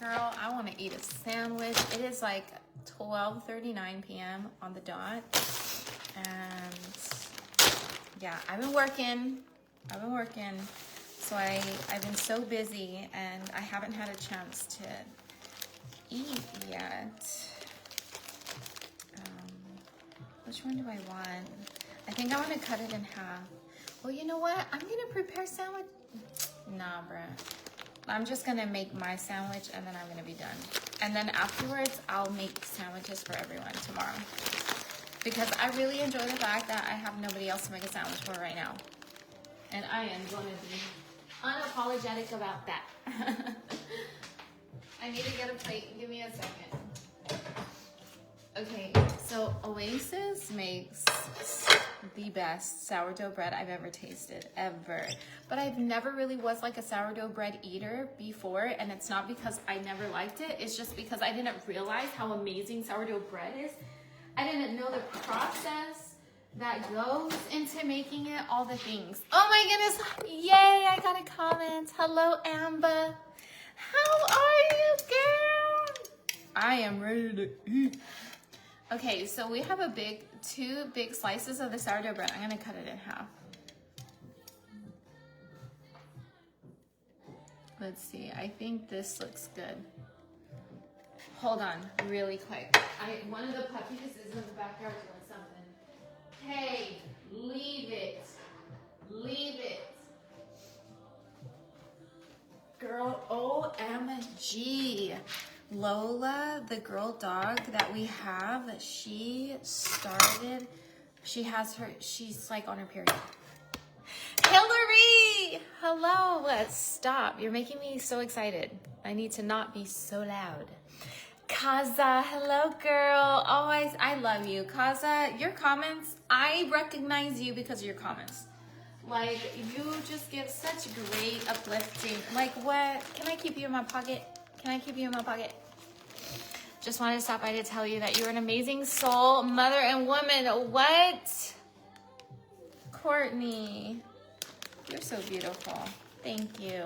Girl, I want to eat a sandwich. It is like 12:39 p.m. on the dot. And yeah, I've been working. So I've been so busy and I haven't had a chance to eat yet. Which one do I want? I think I want to cut it in half. Well, you know what? I'm going to prepare sandwich. Nah, bruh. I'm just going to make my sandwich and then I'm going to be done. And then afterwards, I'll make sandwiches for everyone tomorrow. Because I really enjoy the fact that I have nobody else to make a sandwich for right now. And I am going to be unapologetic about that. I need to get a plate. Give me a second. Okay, so Oasis makes the best sourdough bread I've ever tasted, ever. But I've never really was like a sourdough bread eater before, and it's not because I never liked it, it's just because I didn't realize how amazing sourdough bread is. I didn't know the process that goes into making it, all the things. Oh my goodness, yay, I got a comment. Hello, Amber. How are you, girl? I am ready to eat. Okay, so we have two big slices of the sourdough bread. I'm gonna cut it in half. Let's see, I think this looks good. Hold on, really quick. One of the puppies is in the backyard doing something. Hey, leave it. Leave it. Girl, OMG. Lola, the girl dog that we have, she's like on her period. Hillary! Hello, stop. You're making me so excited. I need to not be so loud. Kaza, hello girl. Always, I love you. Kaza, your comments, I recognize you because of your comments. Like, you just give such great uplifting. Like, what? Can I keep you in my pocket? Can I keep you in my pocket? Just wanted to stop by to tell you that you're an amazing soul, mother, and woman. What? Courtney, you're so beautiful. Thank you.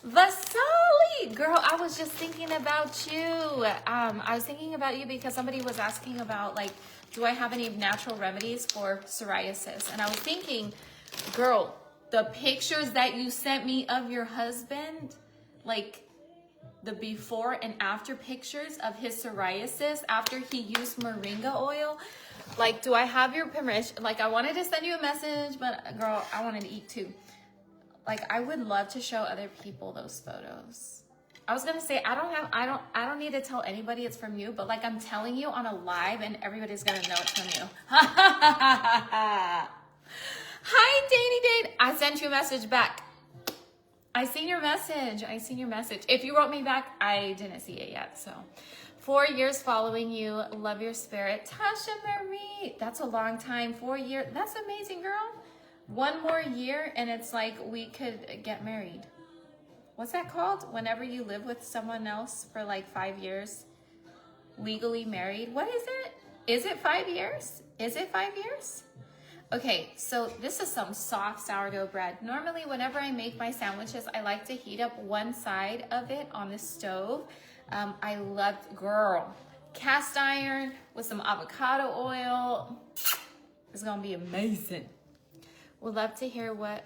Vasali, girl, I was just thinking about you. I was thinking about you because somebody was asking about, like, do I have any natural remedies for psoriasis? And I was thinking, girl, the pictures that you sent me of your husband, like, the before and after pictures of his psoriasis after he used moringa oil. Like, do I have your permission? Like, I wanted to send you a message, but girl, I wanted to eat too. Like, I would love to show other people those photos. I was gonna say, I don't need to tell anybody it's from you, but like, I'm telling you on a live and everybody's gonna know it's from you. Hi, Danny Dane. I sent you a message back. I seen your message. If you wrote me back, I didn't see it yet. So 4 years following you. Love your spirit. Tasha Marie. That's a long time. 4 years. That's amazing, girl. 1 more year and it's like we could get married. What's that called? Whenever you live with someone else for like 5 years. Legally married. What is it? Is it 5 years? Is it 5 years? Okay, so this is some soft sourdough bread. Normally, whenever I make my sandwiches, I like to heat up one side of it on the stove. I love, girl, cast iron with some avocado oil. It's gonna be amazing. Would love to hear what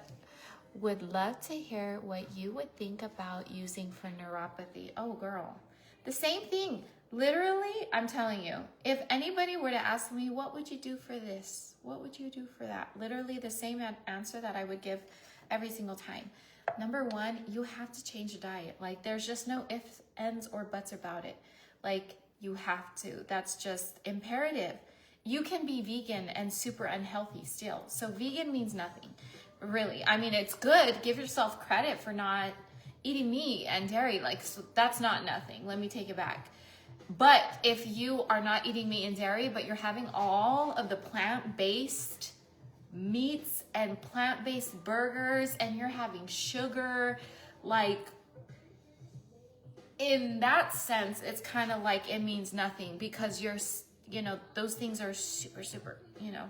you would think about using for neuropathy. Oh, girl, the same thing. Literally, I'm telling you, if anybody were to ask me, what would you do for this? What would you do for that? Literally the same answer that I would give every single time. Number one, you have to change your diet. Like, there's just no ifs, ands, or buts about it. Like, you have to. That's just imperative. You can be vegan and super unhealthy still. So vegan means nothing, really. I mean, it's good. Give yourself credit for not eating meat and dairy. Like, so that's not nothing. Let me take it back. But if you are not eating meat and dairy, but you're having all of the plant-based meats and plant-based burgers and you're having sugar, like, in that sense, it's kind of like it means nothing because you're, you know, those things are super, you know.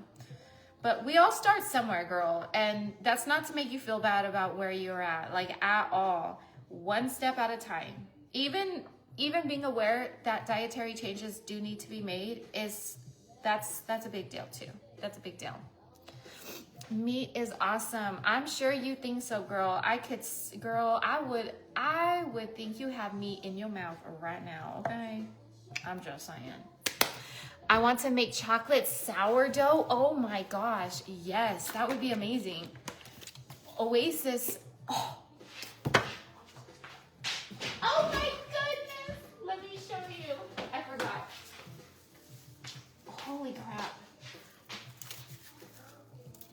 But we all start somewhere, girl. And that's not to make you feel bad about where you're at, like, at all. One step at a time. Even even being aware that dietary changes do need to be made that's a big deal too. That's a big deal. Meat is awesome. I'm sure you think so, girl. I would think you have meat in your mouth right now, okay? I'm just saying. I want to make chocolate sourdough. Oh my gosh, yes, that would be amazing. Oasis. Oh my goodness. Let me show you. I forgot. Holy crap.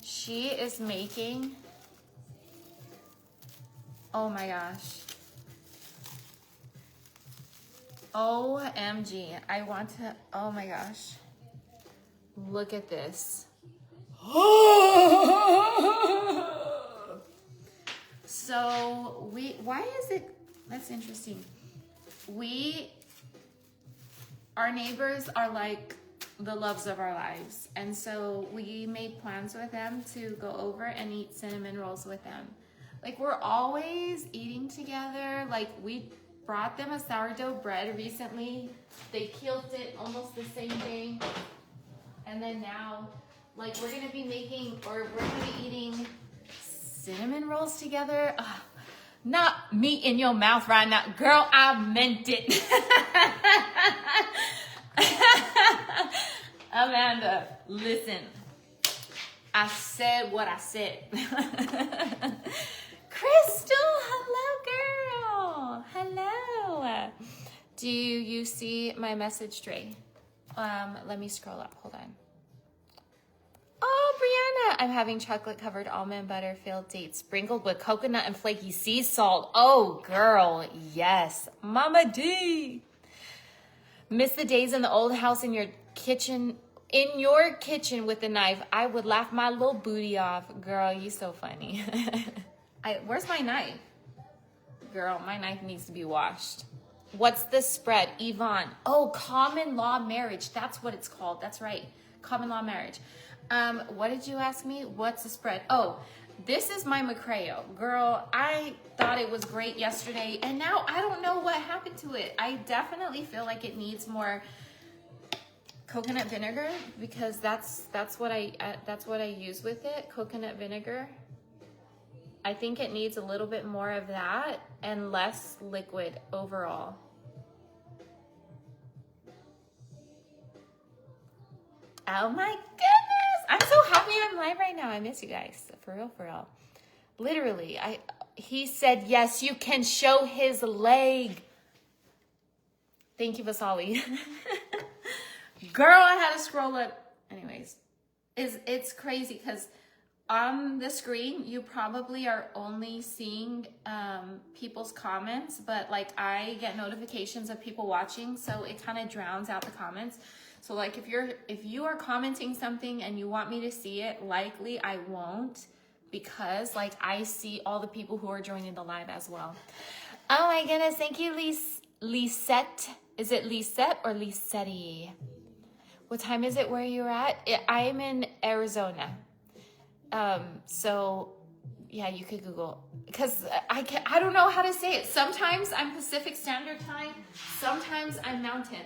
She is making, oh my gosh. OMG. I want to, oh my gosh. Look at this. So why is it, that's interesting. Our neighbors are like the loves of our lives. And so we made plans with them to go over and eat cinnamon rolls with them. Like we're always eating together. Like we brought them a sourdough bread recently. They killed it almost the same day. And then now, like we're gonna be eating cinnamon rolls together. Ugh, not meat in your mouth right now. Girl, I meant it. Amanda, listen. I said what I said. Crystal, hello, girl. Hello. Do you see my message, Dre? Let me scroll up. Hold on. Oh, Brianna, I'm having chocolate-covered almond butter filled dates sprinkled with coconut and flaky sea salt. Oh, girl, yes. Mama D. Miss the days in the old house in your kitchen with a knife. I would laugh my little booty off. Girl, you so funny. Where's my knife? Girl, my knife needs to be washed. What's the spread? Yvonne. Oh, common law marriage. That's what it's called. That's right. Common law marriage. What did you ask me? What's the spread? Oh, this is my McCray. Girl, I thought it was great yesterday, and now I don't know what happened to it. I definitely feel like it needs more coconut vinegar because that's what I use with it. Coconut vinegar. I think it needs a little bit more of that and less liquid overall. Oh my goodness. I'm so happy I'm live right now. I miss you guys. For real, for real. Literally, he said, yes, you can show his leg. Thank you, Vasali. Girl, I had to scroll up. Anyways, it's crazy because on the screen, you probably are only seeing people's comments, but like I get notifications of people watching, so it kind of drowns out the comments. So like if you are commenting something and you want me to see it, likely I won't because like I see all the people who are joining the live as well. Oh my goodness, thank you, Lisette. Is it Lisette or Lisetti? What time is it where you're at? I'm in Arizona. So yeah, you could Google because I don't know how to say it. Sometimes I'm Pacific Standard Time, sometimes I'm Mountain.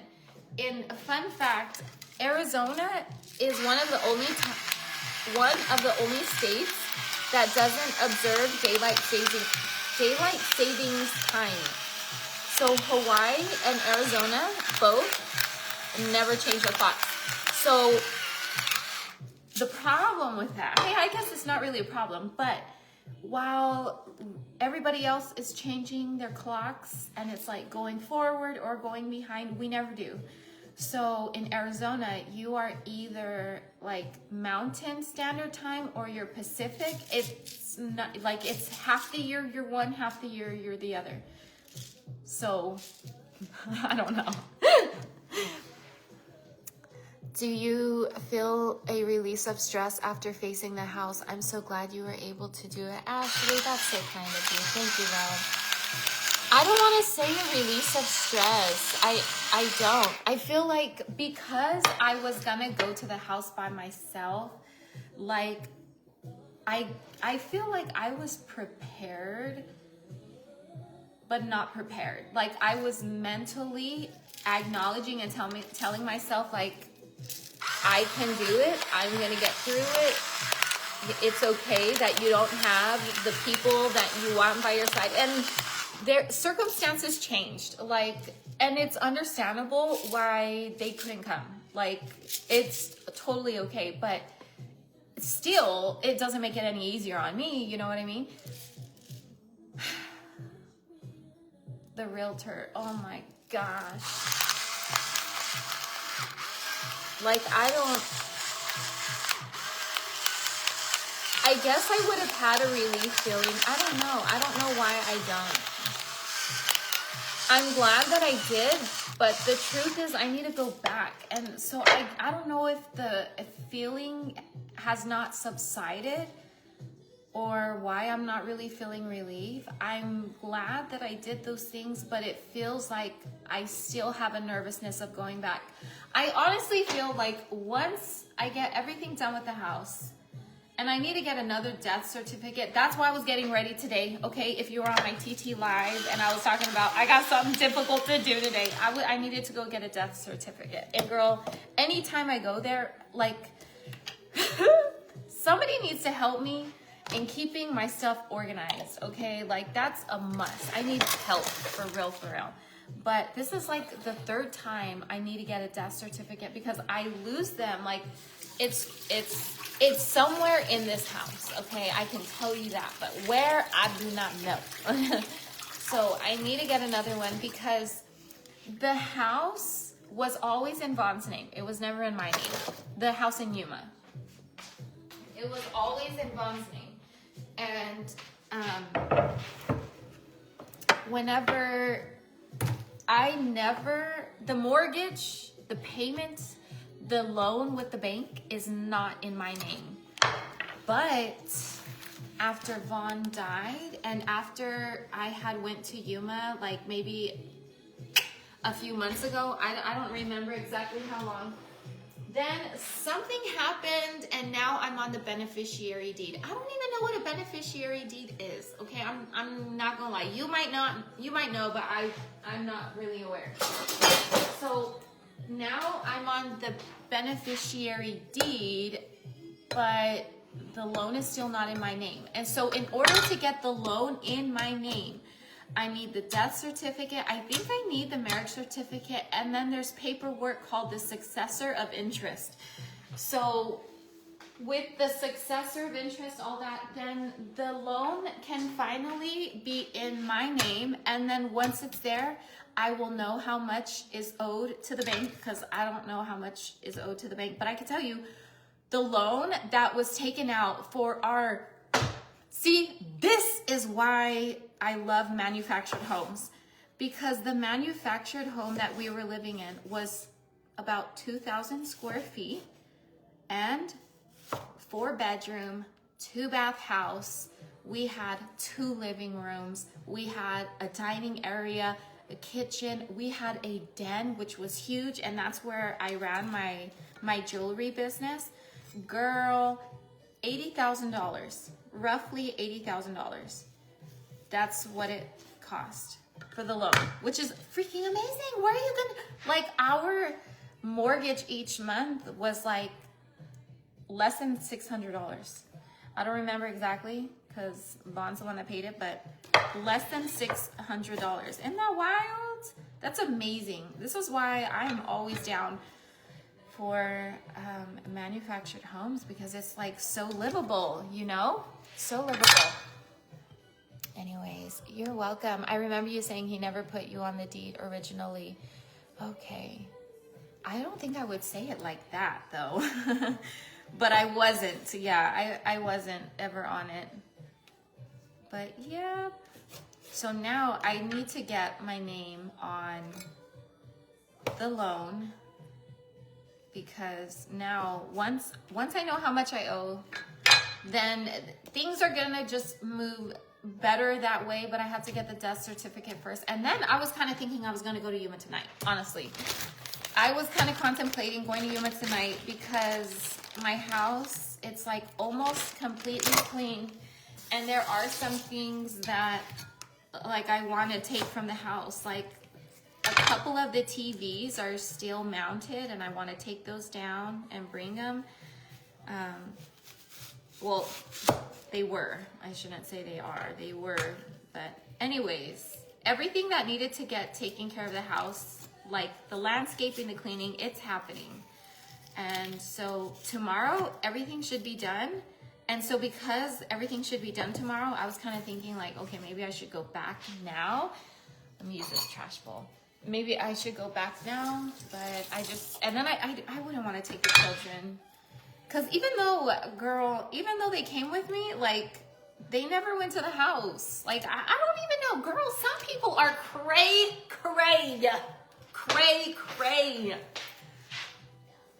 In a fun fact, Arizona is one of the only states that doesn't observe daylight savings time. So Hawaii and Arizona both never change their clocks. So the problem with that, I guess it's not really a problem, but while everybody else is changing their clocks and it's like going forward or going behind, we never do. So in Arizona, you are either like Mountain Standard Time or you're Pacific. It's not like it's half the year you're one, half the year you're the other. So I don't know. Do you feel a release of stress after facing the house? I'm so glad you were able to do it. Ashley, that's so kind of you. Thank you, love. I don't want to say a release of stress. I don't. I feel like because I was going to go to the house by myself, like I feel like I was prepared but not prepared. Like I was mentally acknowledging and telling myself like, I can do it. I'm going to get through it. It's okay that you don't have the people that you want by your side. And their circumstances changed. Like, and it's understandable why they couldn't come. Like, it's totally okay. But still, it doesn't make it any easier on me. You know what I mean? The realtor. Oh my gosh. Like, I guess I would have had a relief feeling. I don't know why I don't. I'm glad that I did, but the truth is I need to go back. And so I don't know if the feeling has not subsided or why I'm not really feeling relief. I'm glad that I did those things, but it feels like I still have a nervousness of going back. I honestly feel like once I get everything done with the house, and I need to get another death certificate. That's why I was getting ready today, okay? If you were on my TT Live and I was talking about, I got something difficult to do today. I needed to go get a death certificate. And girl, anytime I go there, like, somebody needs to help me in keeping my stuff organized, okay? Like, that's a must. I need help, for real, for real. But this is like the third time I need to get a death certificate because I lose them. Like, it's somewhere in this house, okay? I can tell you that, but where, I do not know. So I need to get another one because the house was always in Vaughn's name. It was never in my name. The house in Yuma. It was always in Vaughn's name. And whenever the mortgage, the payment, the loan with the bank is not in my name. But after Vaughn died and after I had went to Yuma, like maybe a few months ago, I don't remember exactly how long, then something happened and now I'm on the beneficiary deed. I don't even know what a beneficiary deed is, okay? I'm not gonna lie. You might know, but I'm not really aware. So now I'm on the beneficiary deed, but the loan is still not in my name. And so in order to get the loan in my name, I need the death certificate. I think I need the marriage certificate. And then there's paperwork called the successor of interest. So with the successor of interest, all that, then the loan can finally be in my name. And then once it's there, I will know how much is owed to the bank because I don't know how much is owed to the bank. But I can tell you the loan that was taken out for our, see, this is why I love manufactured homes, because the manufactured home that we were living in was about 2,000 square feet and 4-bedroom, 2-bath house. We had 2 living rooms. We had a dining area, a kitchen. We had a den, which was huge, and that's where I ran my jewelry business. Girl, $80,000, roughly $80,000. That's what it cost for the loan, which is freaking amazing. Where are you gonna, like, our mortgage each month was like less than $600. I don't remember exactly because Vaughn's the one that paid it, but less than $600. Isn't that wild? That's amazing. This is why I'm always down for manufactured homes, because it's like so livable, you know? So livable. Anyways, you're welcome. I remember you saying he never put you on the deed originally. Okay. I don't think I would say it like that though. But I wasn't. Yeah, I wasn't ever on it. But yeah. So now I need to get my name on the loan, because now once I know how much I owe, then things are gonna just move better that way. But I have to get the death certificate first. And then I was kind of thinking I was gonna go to Yuma tonight, honestly. I was kind of contemplating going to Yuma tonight because my house, it's like almost completely clean. And there are some things that like I want to take from the house. Like a couple of the TVs are still mounted and I want to take those down and bring them. Well, they were. I shouldn't say they are. They were. But anyways, everything that needed to get taken care of the house, like the landscaping, the cleaning, it's happening. And so tomorrow, everything should be done. And so because everything should be done tomorrow, I was kind of thinking like, okay, maybe I should go back now. Let me use this trash bowl. Maybe I should go back now, but and then I wouldn't want to take the children. Because even though they came with me, like, they never went to the house. Like, I don't even know. Girl, some people are cray.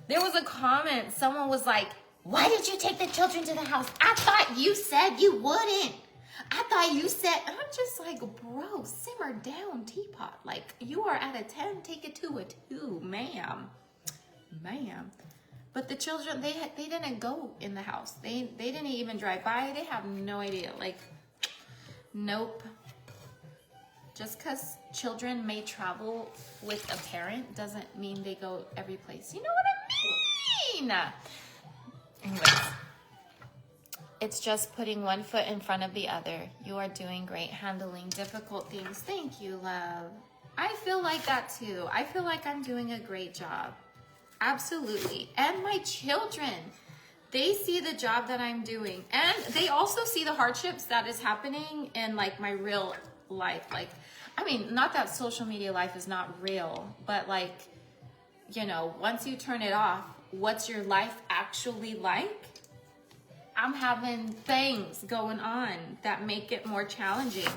There was a comment. Someone was like, why did you take the children to the house? I thought you said you wouldn't. I thought you said, I'm just like, bro, simmer down, teapot. Like, you are at a 10, take it to a 2, ma'am. But the children, they didn't go in the house. They didn't even drive by. They have no idea. Like, nope. Just because children may travel with a parent doesn't mean they go every place. You know what I mean? Anyways, it's just putting one foot in front of the other. You are doing great handling difficult things. Thank you, love. I feel like that too. I feel like I'm doing a great job. Absolutely. And my children, they see the job that I'm doing. And they also see the hardships that is happening in like my real life. Like, I mean, not that social media life is not real, but like, you know, once you turn it off, what's your life actually like? I'm having things going on that make it more challenging.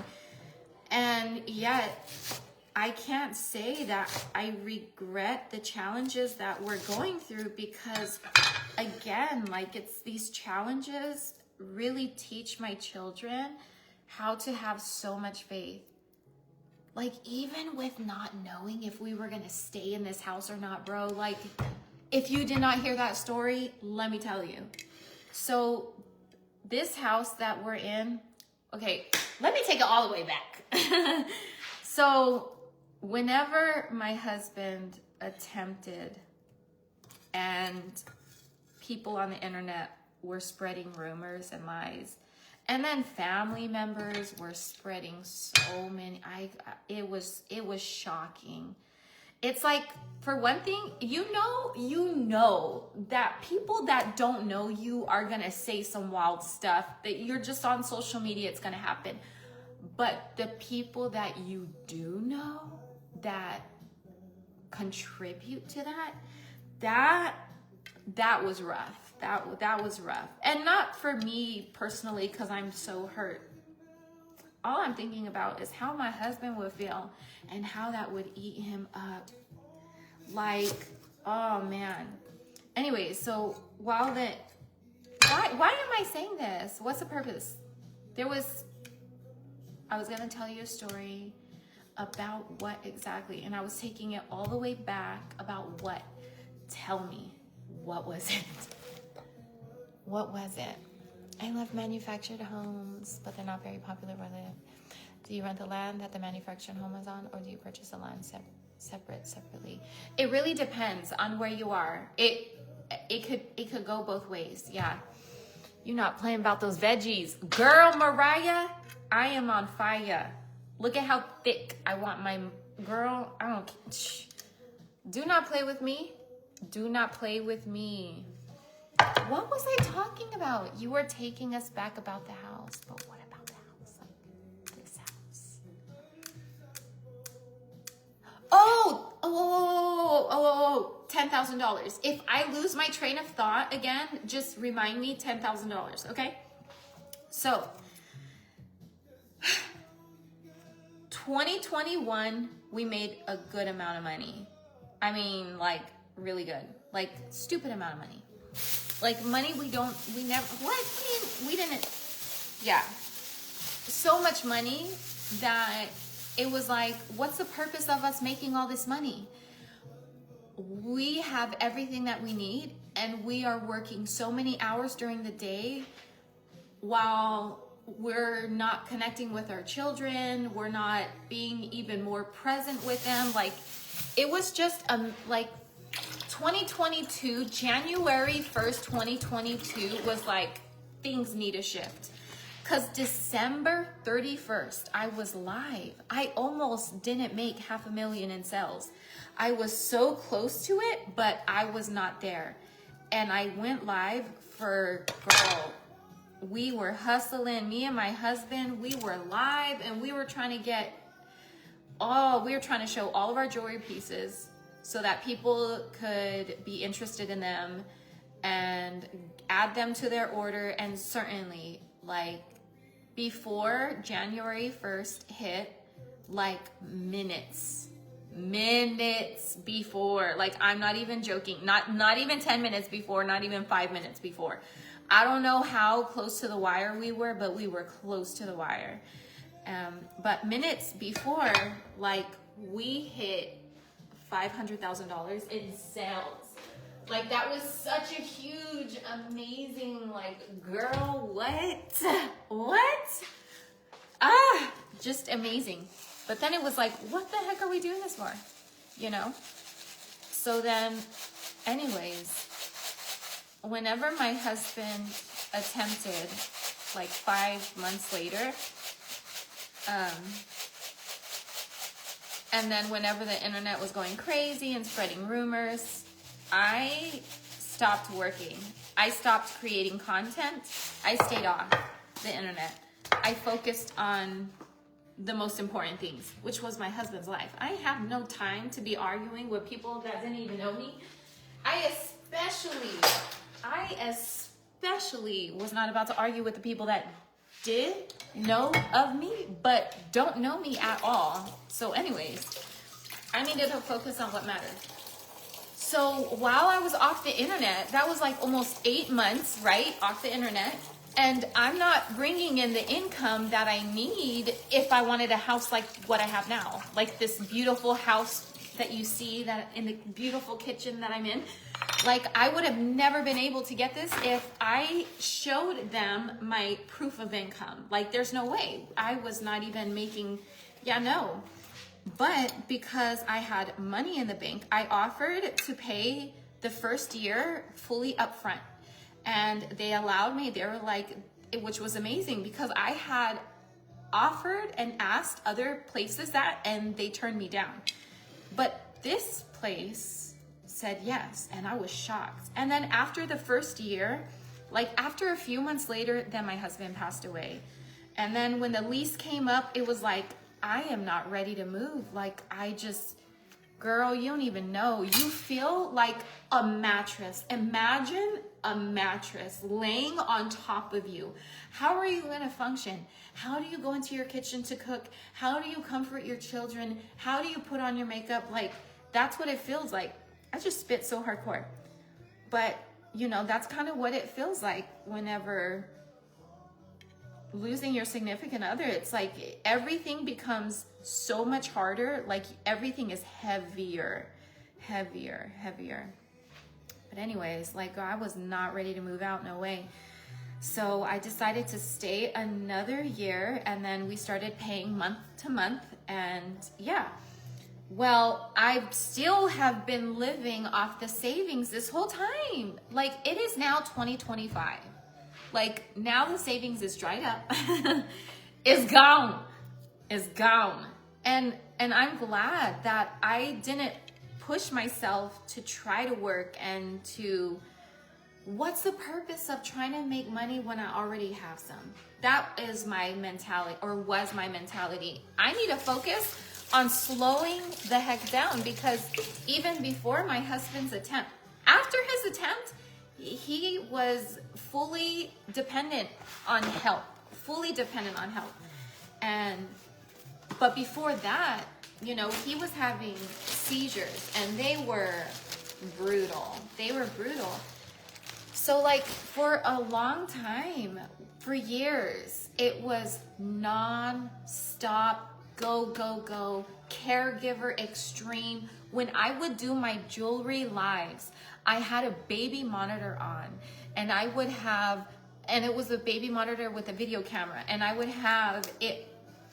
And yet, I can't say that I regret the challenges that we're going through because, again, like it's these challenges really teach my children how to have so much faith. Like even with not knowing if we were going to stay in this house or not, bro, like if you did not hear that story, let me tell you. So this house that we're in, okay, let me take it all the way back. So whenever my husband attempted and people on the internet were spreading rumors and lies, and then family members were spreading so many, it was shocking. It's like, for one thing, you know that people that don't know you are gonna say some wild stuff, that you're just on social media, it's gonna happen. But the people that you do know that contribute to that was rough. That was rough. And not for me personally, because I'm so hurt. All I'm thinking about is how my husband would feel and how that would eat him up. Like, oh man. Anyway, so why am I saying this? What's the purpose? I was gonna tell you a story about what exactly, and I was taking it all the way back about what. Tell me, what was it? What was it? I love manufactured homes, but they're not very popular where I live. Do you rent the land that the manufactured home is on, or do you purchase the land separately? It really depends on where you are. It could go both ways. Yeah. You're not playing about those veggies. Girl, Mariah, I am on fire. Look at how thick I want my girl. Do not play with me. Do not play with me. What was I talking about? You were taking us back about the house, but what about the house? Like this house. $10,000. If I lose my train of thought again, just remind me, $10,000, okay? So, 2021, we made a good amount of money. I mean, like, really good. Like, stupid amount of money. Like, money we didn't, yeah. So much money that it was like, what's the purpose of us making all this money? We have everything that we need, and we are working so many hours during the day while we're not connecting with our children. We're not being even more present with them. Like, it was just like 2022, January 1st, 2022 was like, things need a shift. Because December 31st, I was live. I almost didn't make $500,000 in sales. I was so close to it, but I was not there. And I went live for, girl, we were hustling. Me and my husband, we were live, and we were trying to show all of our jewelry pieces so that people could be interested in them and add them to their order. And certainly, like, before January 1st hit, like minutes before, like, I'm not even joking, not even 10 minutes before, not even 5 minutes before. I don't know how close to the wire we were, but we were close to the wire. But minutes before, like, we hit $500,000 in sales. Like, that was such a huge, amazing, like, girl, what? Just amazing. But then it was like, what the heck are we doing this for? You know? So then, anyways, whenever my husband attempted, like 5 months later, and then whenever the internet was going crazy and spreading rumors, I stopped working. I stopped creating content. I stayed off the internet. I focused on the most important things, which was my husband's life. I have no time to be arguing with people that didn't even know me. I especially was not about to argue with the people that did know of me, but don't know me at all. So anyways, I needed to focus on what mattered. So while I was off the internet, that was like almost 8 months, right? Off the internet. And I'm not bringing in the income that I need if I wanted a house like what I have now. Like this beautiful house that you see, that in the beautiful kitchen that I'm in. Like, I would have never been able to get this if I showed them my proof of income. Like, there's no way. I was not even making, no. But because I had money in the bank, I offered to pay the first year fully upfront. And they allowed me. They were like, which was amazing because I had offered and asked other places that, and they turned me down. But this place said yes, and I was shocked. And then after the first year, like after a few months later, then my husband passed away. And then when the lease came up, it was like, I am not ready to move. Like, girl, you don't even know. You feel like a mattress. Imagine a mattress laying on top of you. How are you going to function? How do you go into your kitchen to cook? How do you comfort your children? How do you put on your makeup? Like, that's what it feels like. I just spit so hardcore. But, that's kind of what it feels like whenever losing your significant other. It's like everything becomes so much harder. Like, everything is heavier. But anyways, like, I was not ready to move out, no way. So I decided to stay another year, and then we started paying month to month. And well, I still have been living off the savings this whole time. Like, it is now 2025. Like, now the savings is dried up. It's gone. And I'm glad that I didn't push myself to try to work and to, what's the purpose of trying to make money when I already have some? That is my mentality, or was my mentality. I need to focus on slowing the heck down, because even before my husband's attempt, after his attempt, he was fully dependent on help. But before that, he was having seizures, and they were brutal. So like for a long time, for years, it was non-stop, go, caregiver extreme. When I would do my jewelry lives, I had a baby monitor on, and I would have and it was a baby monitor with a video camera, and I would have it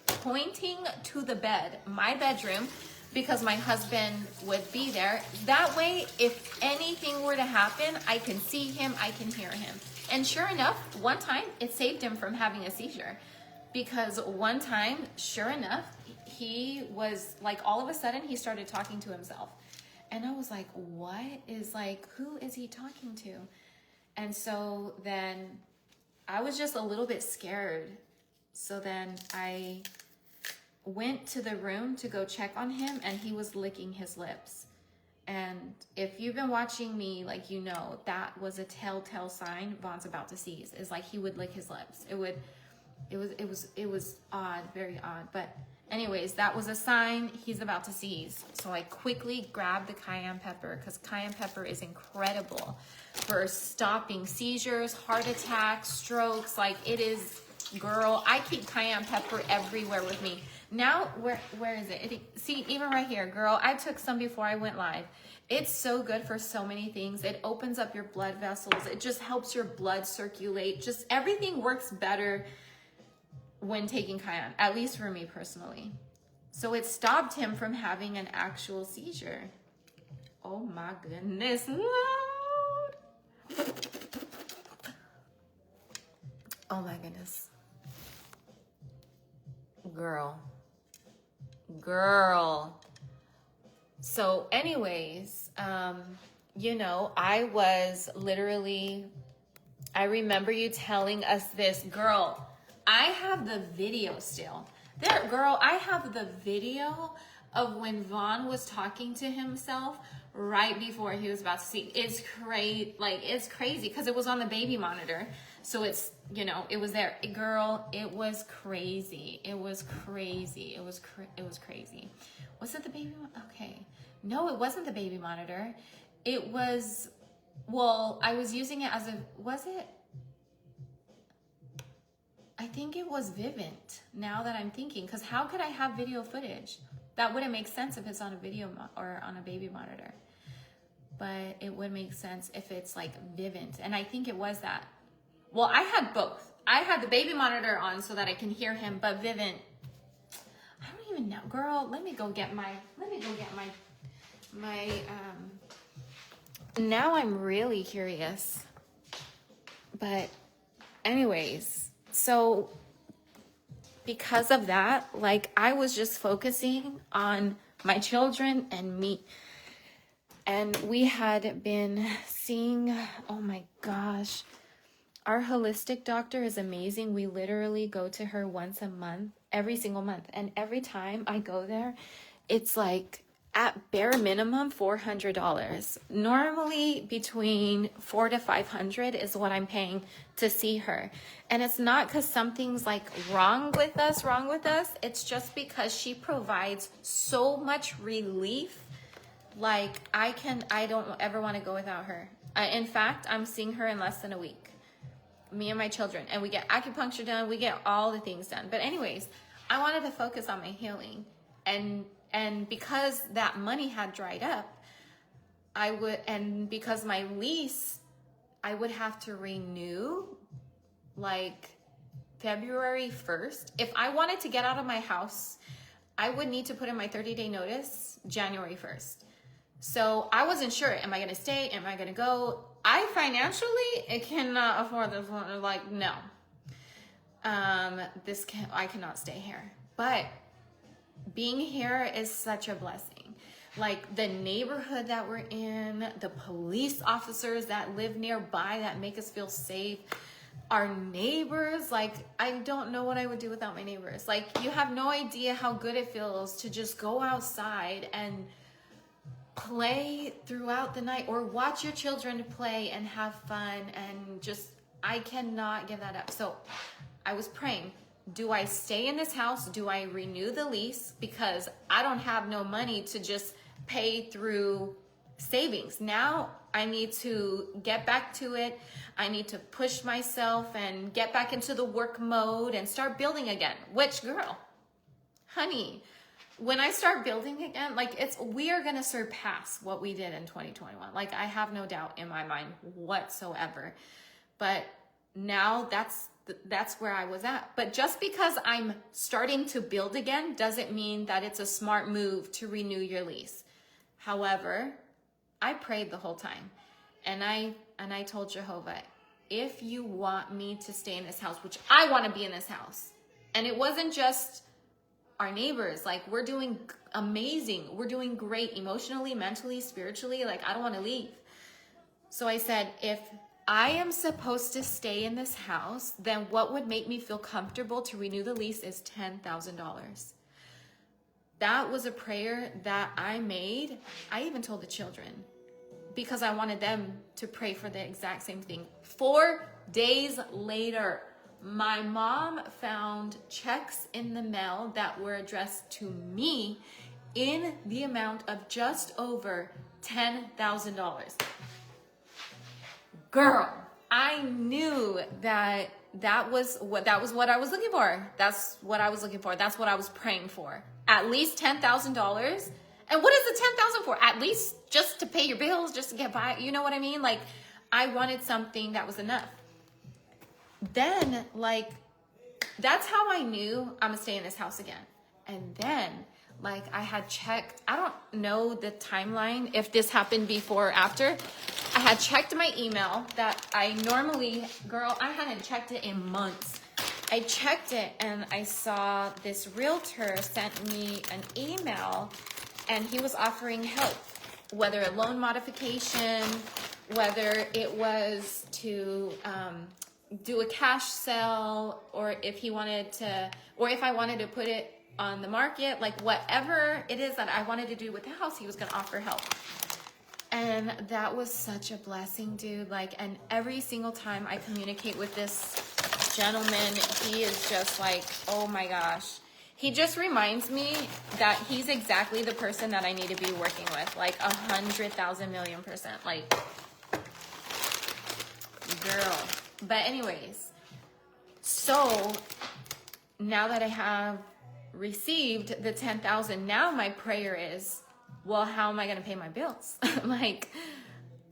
pointing to the bed, my bedroom, because my husband would be there. That way, if anything were to happen, I can see him, I can hear him. And sure enough, one time it saved him from having a seizure, because one time, sure enough, he was like, all of a sudden he started talking to himself. And I was like, what is, like, who is he talking to? And so then I was just a little bit scared. So then I went to the room to go check on him, and he was licking his lips. And if you've been watching me, like, you know, that was a telltale sign Vaughn's about to seize. Is like he would lick his lips. It was odd, very odd. But anyways, that was a sign he's about to seize. So I quickly grabbed the cayenne pepper, because cayenne pepper is incredible for stopping seizures, heart attacks, strokes. Like, it is, girl, I keep cayenne pepper everywhere with me. Now, where is it? See, even right here, girl, I took some before I went live. It's so good for so many things. It opens up your blood vessels. It just helps your blood circulate. Just everything works better when taking cayenne, at least for me personally. So it stopped him from having an actual seizure. Oh my goodness, Lord. Oh my goodness. Girl. So anyways, you know, I remember you telling us this, girl. I have the video still. There, girl, I have the video of when Vaughn was talking to himself right before he was about to see. It's crazy, like, it's crazy, because it was on the baby monitor. So it's, you know, it was there. Girl, it was crazy. It was crazy. It was crazy. Was it the baby? Okay. No, it wasn't the baby monitor. It was, well, I was using it as a, was it? I think it was Vivint, now that I'm thinking, because how could I have video footage? That wouldn't make sense if it's on a video or on a baby monitor. But it would make sense if it's like Vivint. And I think it was that. Well, I had both. I had the baby monitor on so that I can hear him, but Vivint, I don't even know. Girl, let me go get my now I'm really curious. But anyways, so because of that, like, I was just focusing on my children and me. And we had been seeing, oh my gosh, our holistic doctor is amazing. We literally go to her once a month, every single month. And every time I go there, it's like at bare minimum $400. Normally between $400 to $500 is what I'm paying to see her. And it's not because something's like wrong with us. It's just because she provides so much relief. Like, I don't ever want to go without her. In fact, I'm seeing her in less than a week. Me and my children. And we get acupuncture done. We get all the things done. But anyways, I wanted to focus on my healing. And because that money had dried up, because my lease, I would have to renew like February 1st. If I wanted to get out of my house, I would need to put in my 30-day notice January 1st. So I wasn't sure, am I going to stay? Am I going to go? I cannot afford this one. Like, no, I cannot stay here. But being here is such a blessing. Like, the neighborhood that we're in, the police officers that live nearby that make us feel safe, our neighbors, like, I don't know what I would do without my neighbors. Like, you have no idea how good it feels to just go outside and play throughout the night, or watch your children play and have fun, and just, I cannot give that up. So I was praying, do I stay in this house? Do I renew the lease? Because I don't have no money to just pay through savings. Now I need to get back to it. I need to push myself and get back into the work mode and start building again. Which, girl, honey, when I start building again, like, we are going to surpass what we did in 2021. Like, I have no doubt in my mind whatsoever. But now that's where I was at. But just because I'm starting to build again doesn't mean that it's a smart move to renew your lease. However, I prayed the whole time, and I told Jehovah, if you want me to stay in this house, which I want to be in this house, and it wasn't just our neighbors, like, we're doing amazing, we're doing great emotionally, mentally, spiritually, like, I don't want to leave. So I said, if I am supposed to stay in this house, then what would make me feel comfortable to renew the lease is $10,000. That was a prayer that I made. I even told the children, because I wanted them to pray for the exact same thing. 4 days later, my mom found checks in the mail that were addressed to me in the amount of just over $10,000. Girl, I knew that was what I was looking for. That's what I was looking for. That's what I was praying for. At least $10,000. And what is the $10,000 for? At least just to pay your bills, just to get by. You know what I mean? Like, I wanted something that was enough. Then, like, that's how I knew I'm gonna stay in this house again. And then, like, I had checked, I don't know the timeline, if this happened before or after. I had checked my email that I normally, girl, I hadn't checked it in months. I checked it and I saw this realtor sent me an email, and he was offering help, whether a loan modification, whether it was to do a cash sale, or if he wanted to, or if I wanted to put it on the market, like whatever it is that I wanted to do with the house, he was gonna offer help. And that was such a blessing, dude. Like, and every single time I communicate with this gentleman, he is just like, oh my gosh. He just reminds me that he's exactly the person that I need to be working with. Like 100,000 million %. Like, girl. But anyways, so now that I have received the 10,000, now my prayer is, well, how am I going to pay my bills? Like,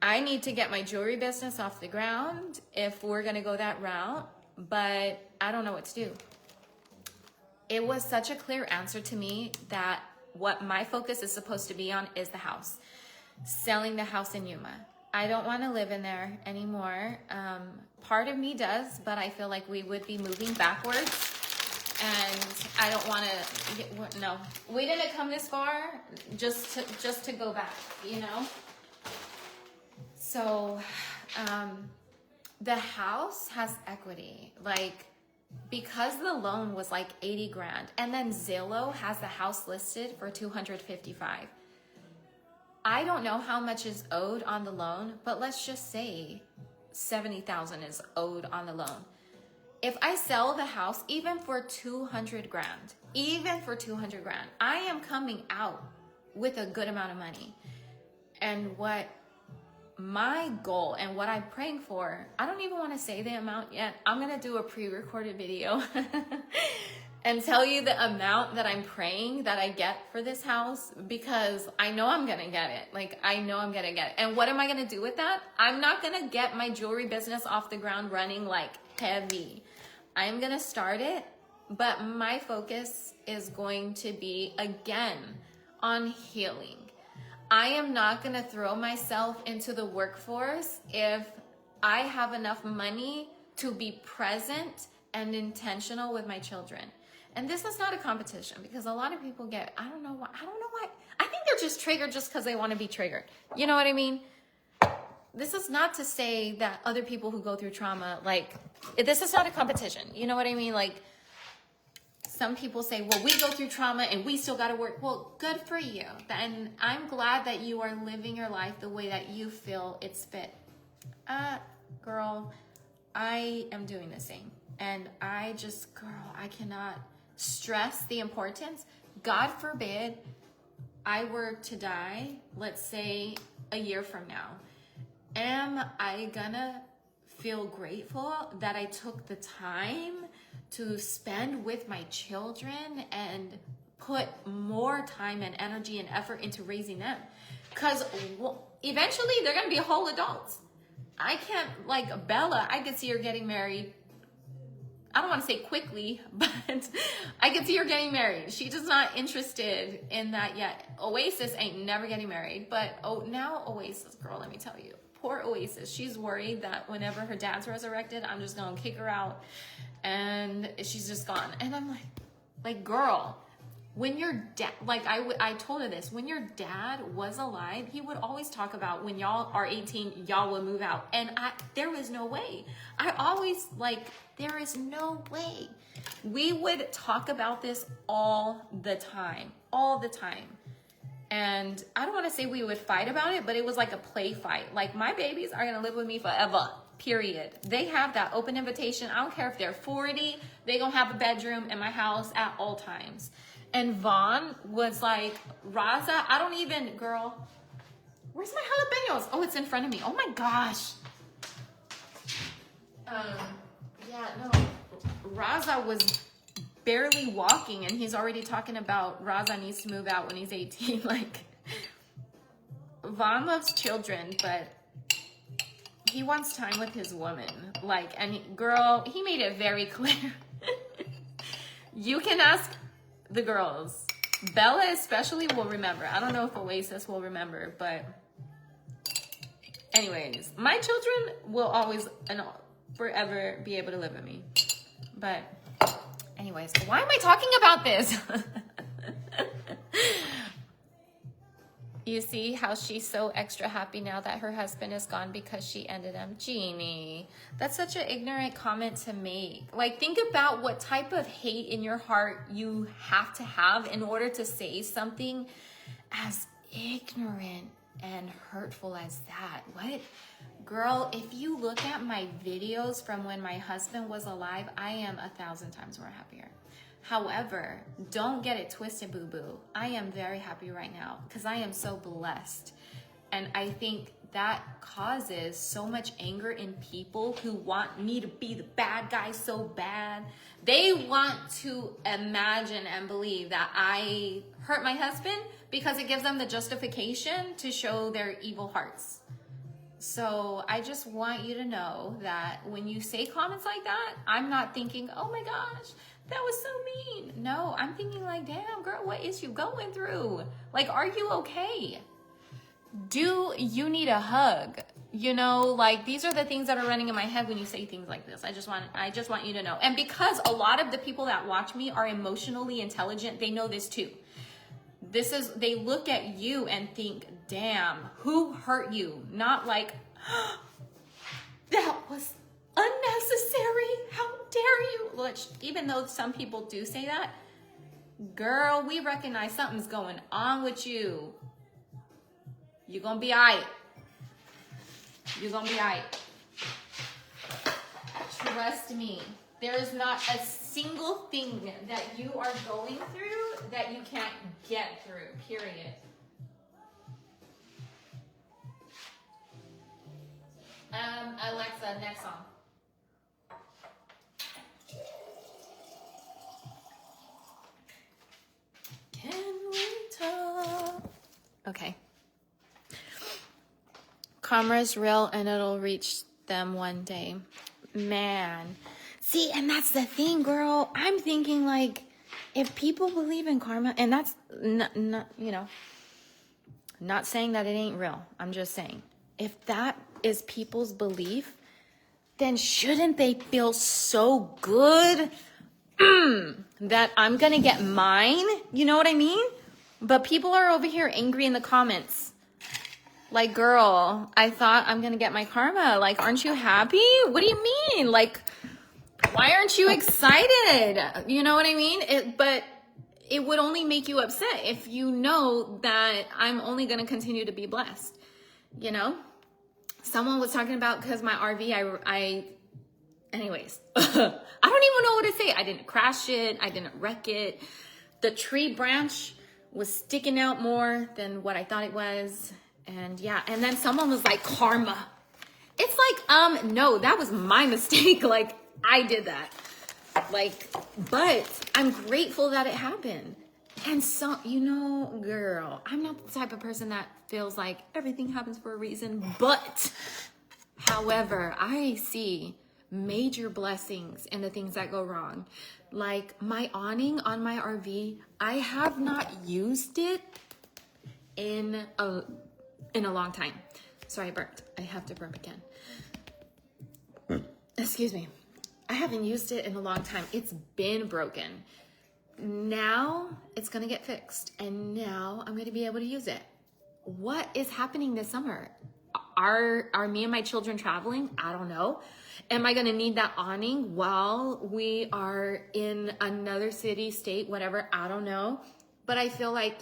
I need to get my jewelry business off the ground if we're going to go that route, but I don't know what to do. It was such a clear answer to me that what my focus is supposed to be on is the house. Selling the house in Yuma. I don't want to live in there anymore. Part of me does, but I feel like we would be moving backwards. And I don't want to, no, we didn't come this far just to go back, you know? So, the house has equity, like, because the loan was like 80 grand, and then Zillow has the house listed for 255. I don't know how much is owed on the loan, but let's just say 70,000 is owed on the loan. If I sell the house, even for 200 grand, I am coming out with a good amount of money. And what my goal and what I'm praying for, I don't even want to say the amount yet. I'm going to do a pre-recorded video and tell you the amount that I'm praying that I get for this house, because I know I'm going to get it. Like, I know I'm going to get it. And what am I going to do with that? I'm not going to get my jewelry business off the ground running like heavy. I'm going to start it, but my focus is going to be, again, on healing. I am not going to throw myself into the workforce if I have enough money to be present and intentional with my children. And this is not a competition, because a lot of people get, I don't know why. I think they're just triggered just because they want to be triggered. You know what I mean? This is not to say that other people who go through trauma, like, this is not a competition. You know what I mean? Like, some people say, well, we go through trauma and we still got to work. Well, good for you. And I'm glad that you are living your life the way that you feel it's fit. Girl, I am doing the same. And I cannot stress the importance. God forbid I were to die, let's say a year from now. Am I gonna feel grateful that I took the time to spend with my children and put more time and energy and effort into raising them? Because eventually they're gonna be whole adults. I can't, like Bella, I could see her getting married. I don't want to say quickly, but I could see her getting married. She's just not interested in that yet. Oasis ain't never getting married, but now Oasis, girl, let me tell you, poor Oasis. She's worried that whenever her dad's resurrected, I'm just gonna kick her out, and she's just gone. And I'm like, girl, when your dad, like I told her this, when your dad was alive, he would always talk about when y'all are 18, y'all will move out. And there was no way. I always there is no way. We would talk about this all the time. And I don't want to say we would fight about it, but it was like a play fight. Like, my babies are going to live with me forever, period. They have that open invitation. I don't care if they're 40, they going to have a bedroom in my house at all times. And Vaughn was like, Raza, I don't even, girl, where's my jalapenos? Oh, it's in front of me. Oh my gosh. Yeah, no. Raza was barely walking and he's already talking about Raza needs to move out when he's 18. Like, Vaughn loves children, but he wants time with his woman. Like, and girl, he made it very clear. You can ask the girls. Bella especially will remember. I don't know if Oasis will remember, but anyways, my children will always and forever be able to live with me. But anyways, why am I talking about this? You see how she's so extra happy now that her husband is gone because she ended him. Jeannie, that's such an ignorant comment to make. Like, think about what type of hate in your heart you have to have in order to say something as ignorant and hurtful as that. What? Girl, if you look at my videos from when my husband was alive, I am 1,000 times more happier. However, don't get it twisted, boo-boo. I am very happy right now because I am so blessed. And I think that causes so much anger in people who want me to be the bad guy so bad. They want to imagine and believe that I hurt my husband because it gives them the justification to show their evil hearts. So I just want you to know that when you say comments like that, I'm not thinking, oh my gosh, that was so mean. No, I'm thinking like, damn, girl, what is you going through? Like, are you okay? Do you need a hug? You know, like, these are the things that are running in my head when you say things like this. I just want you to know. And because a lot of the people that watch me are emotionally intelligent, they know this too. They look at you and think, damn, who hurt you? Not like, that was unnecessary. How dare you? Which, even though some people do say that, girl, we recognize something's going on with you. You're gonna be all right. You're gonna be all right. Trust me. There is not a single thing that you are going through that you can't get through, period. Alexa, next song. Can we talk? Okay. Karma's real and it'll reach them one day. Man. See, and that's the thing, girl. I'm thinking, like, if people believe in karma, and that's not not saying that it ain't real. I'm just saying, if that is people's belief, then shouldn't they feel so good that I'm going to get mine? You know what I mean? But people are over here angry in the comments. Like, girl, I thought I'm going to get my karma. Like, aren't you happy? What do you mean? Like, why aren't you excited? You know what I mean? But it would only make you upset if you know that I'm only going to continue to be blessed. You know? Someone was talking about, because my RV, anyways, I don't even know what to say. I didn't crash it. I didn't wreck it. The tree branch was sticking out more than what I thought it was. And yeah, and then someone was like, karma. It's like, no, that was my mistake. Like, I did that. Like, but I'm grateful that it happened. And so, you know, girl, I'm not the type of person that feels like everything happens for a reason, but However, I see major blessings in the things that go wrong. Like my awning on my RV, I have not used it in a long time. Sorry, I burped. I have to burp again. Excuse me. I haven't used it in a long time. It's been broken. Now it's gonna get fixed, and now I'm gonna be able to use it. What is happening this summer? Are me and my children traveling? I don't know. Am I gonna need that awning while we are in another city, state, whatever? I don't know. But I feel like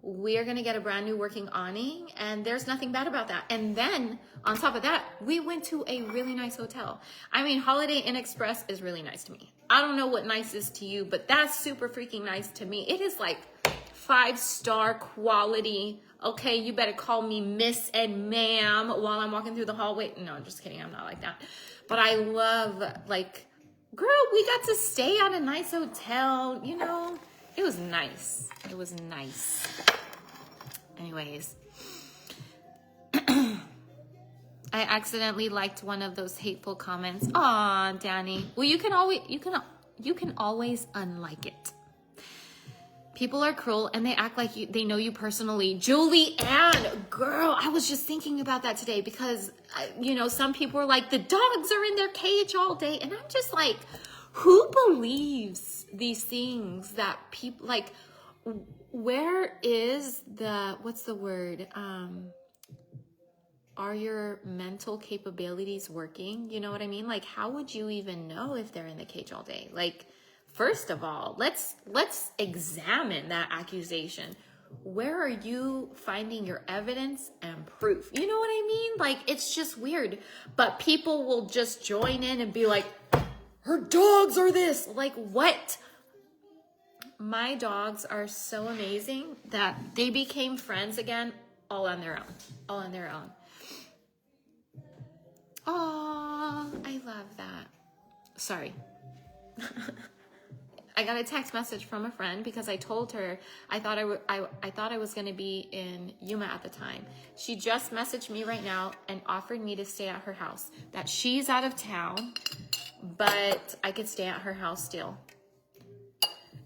we are gonna get a brand new working awning, and there's nothing bad about that. And then on top of that, we went to a really nice hotel. I mean, Holiday Inn Express is really nice to me. I don't know what nice is to you, but that's super freaking nice to me. It is like 5-star quality. Okay, you better call me miss and ma'am while I'm walking through the hallway. No, just kidding. I'm not like that. But I love, like, girl, we got to stay at a nice hotel, you know. It was nice. It was nice. Anyways. I accidentally liked one of those hateful comments. Aw, Danny. Well, you can always unlike it. People are cruel and they act like they know you personally. Julianne, girl, I was just thinking about that today because, you know, some people are like, the dogs are in their cage all day. And I'm just like, who believes these things that people, like, where is the, what's the word? Are your mental capabilities working? You know what I mean? Like, how would you even know if they're in the cage all day? Like, first of all, let's examine that accusation. Where are you finding your evidence and proof? You know what I mean? Like, it's just weird. But people will just join in and be like, her dogs are this. Like, what? My dogs are so amazing that they became friends again all on their own. All on their own. Oh, I love that. Sorry. I got a text message from a friend because I told her I thought I was going to be in Yuma at the time. She just messaged me right now and offered me to stay at her house. That she's out of town, but I could stay at her house still.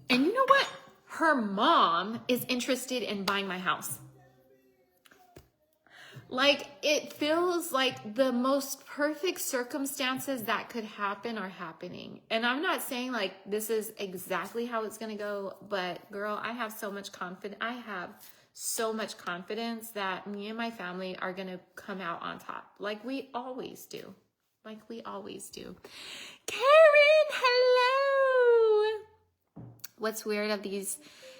And you know what? Her mom is interested in buying my house. Like, it feels like the most perfect circumstances that could happen are happening. And I'm not saying like this is exactly how it's going to go, but girl, I have so much confidence. I have so much confidence that me and my family are going to come out on top. Like we always do. Like we always do. Karen, hello. What's weird of these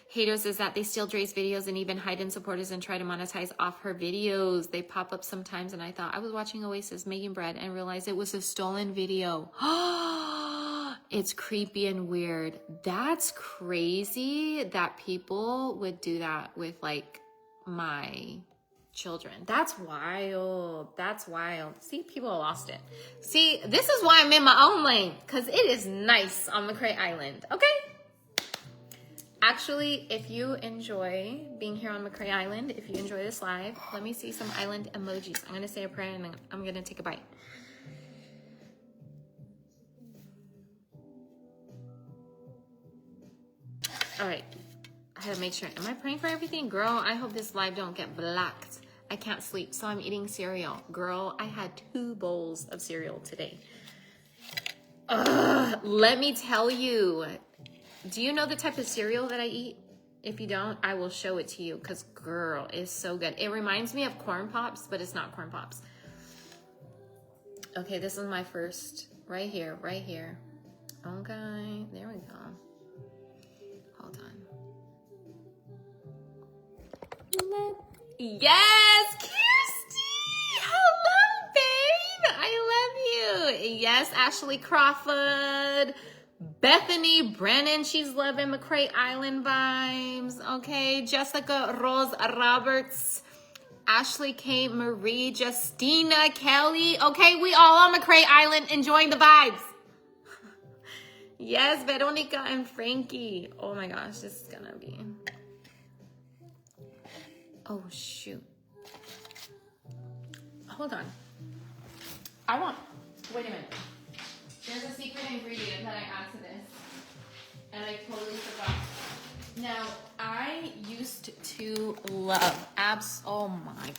haters is that they steal Dre's videos and even hide in supporters and try to monetize off her videos. They pop up sometimes and I thought I was watching Oasis making bread and realized it was a stolen video. It's creepy and weird. That's crazy that people would do that with like my children. That's wild. That's wild. See, people lost it. See, this is why I'm in my own lane because it is nice on McCray Island. Okay? Actually, if you enjoy being here on McCray Island, if you enjoy this live, let me see some island emojis. I'm going to say a prayer and I'm going to take a bite. All right. I had to make sure. Am I praying for everything? Girl, I hope this live don't get blocked. I can't sleep, so I'm eating cereal. Girl, I had 2 bowls of cereal today. Let me tell you. Do you know the type of cereal that I eat? If you don't, I will show it to you because, girl, it's so good. It reminds me of Corn Pops, but it's not Corn Pops. Okay, this is my first. Right here, right here. Okay, there we go. Hold on. Yes, Kirsty! Hello, babe! I love you. Yes, Ashley Crawford. Bethany Brennan, she's loving McCray Island vibes. Okay, Jessica Rose Roberts, Ashley K. Marie, Justina Kelly. Okay, we all on McCray Island enjoying the vibes. Yes, Veronica and Frankie. Oh my gosh, this is gonna be. Oh shoot. Hold on. I want, wait a minute. There's a secret ingredient that I add to this, and I totally forgot. Now, I used to love oh my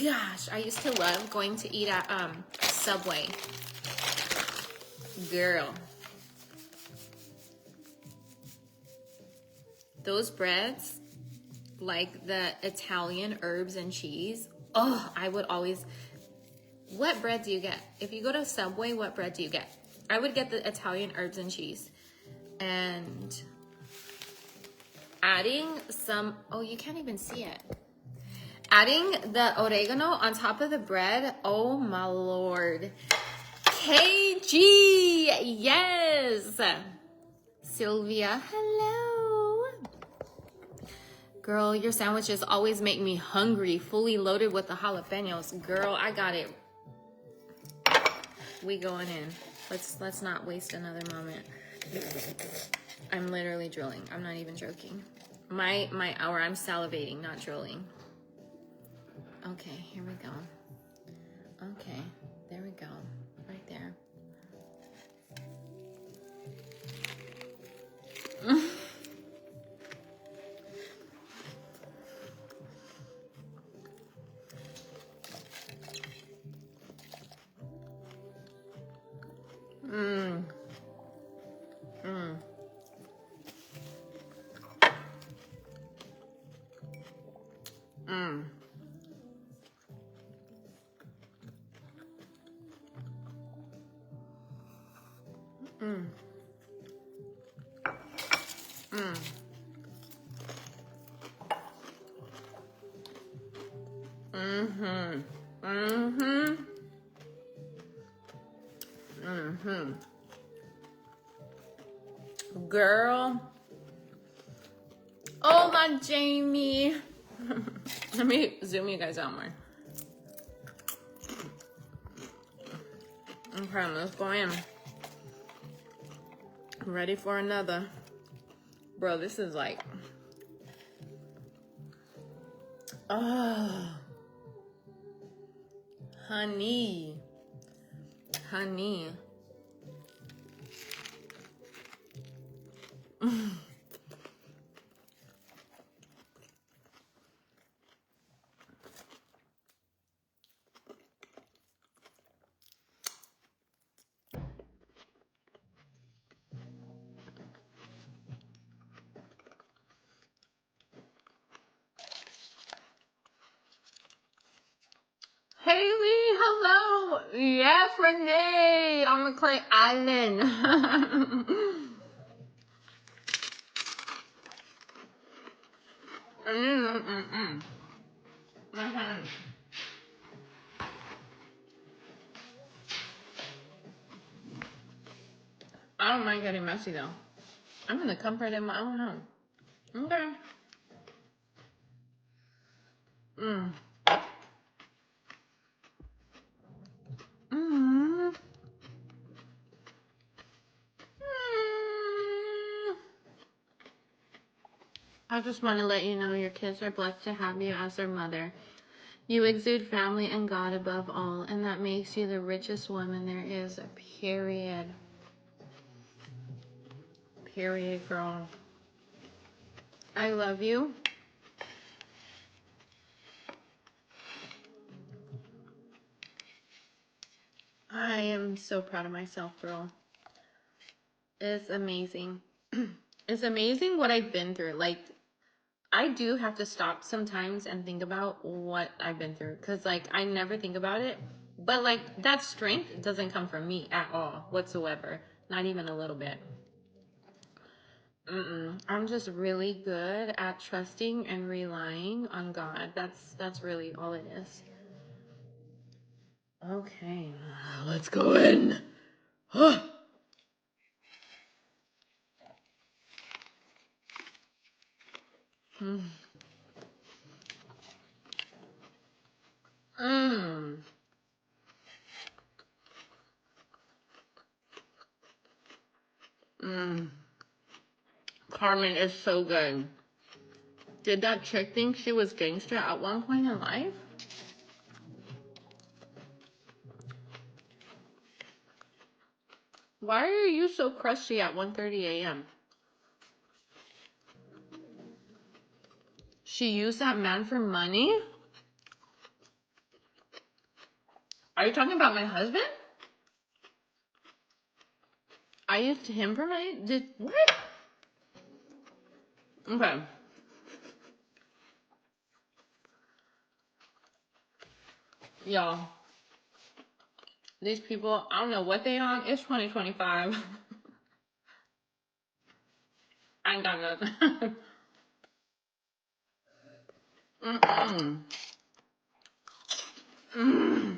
gosh, I used to love going to eat at Subway. Girl. Those breads, like the Italian herbs and cheese, oh, I would always, what bread do you get? If you go to Subway, what bread do you get? I would get the Italian herbs and cheese. And adding some, oh, you can't even see it. Adding the oregano on top of the bread, oh my Lord. KG, yes. Sylvia, hello. Girl, your sandwiches always make me hungry, fully loaded with the jalapenos. Girl, I got it. We going in. Let's not waste another moment. I'm literally drooling. I'm not even joking. My hour, I'm salivating, not drooling. Okay, here we go. Okay, there we go. Right there. Girl. Oh my Jamie. Let me zoom you guys out more. Okay, let's go in. Ready for another. Bro, this is like, oh, honey. Haley, hello. Yes, Renee on McCray Island. I don't mind getting messy though. I'm in the comfort of my own home. Okay. I just want to let you know your kids are blessed to have you as their mother. You exude family and God above all, and that makes you the richest woman there is, period. Period, girl. I love you. I am so proud of myself, girl. It's amazing. It's amazing what I've been through. Like, I do have to stop sometimes and think about what I've been through. Because, like, I never think about it. But, like, that strength doesn't come from me at all, whatsoever. Not even a little bit. I'm just really good at trusting and relying on God. That's really all it is. Okay, let's go in. Carmen is so good. Did that chick think she was gangster at one point in life? Why are you so crusty at 1:30 a.m.? She used that man for money? Are you talking about my husband? I used him for money? What? Okay. Y'all, these people, I don't know what they on. It's 2025. I ain't got nothing. Mm-mm. Mm.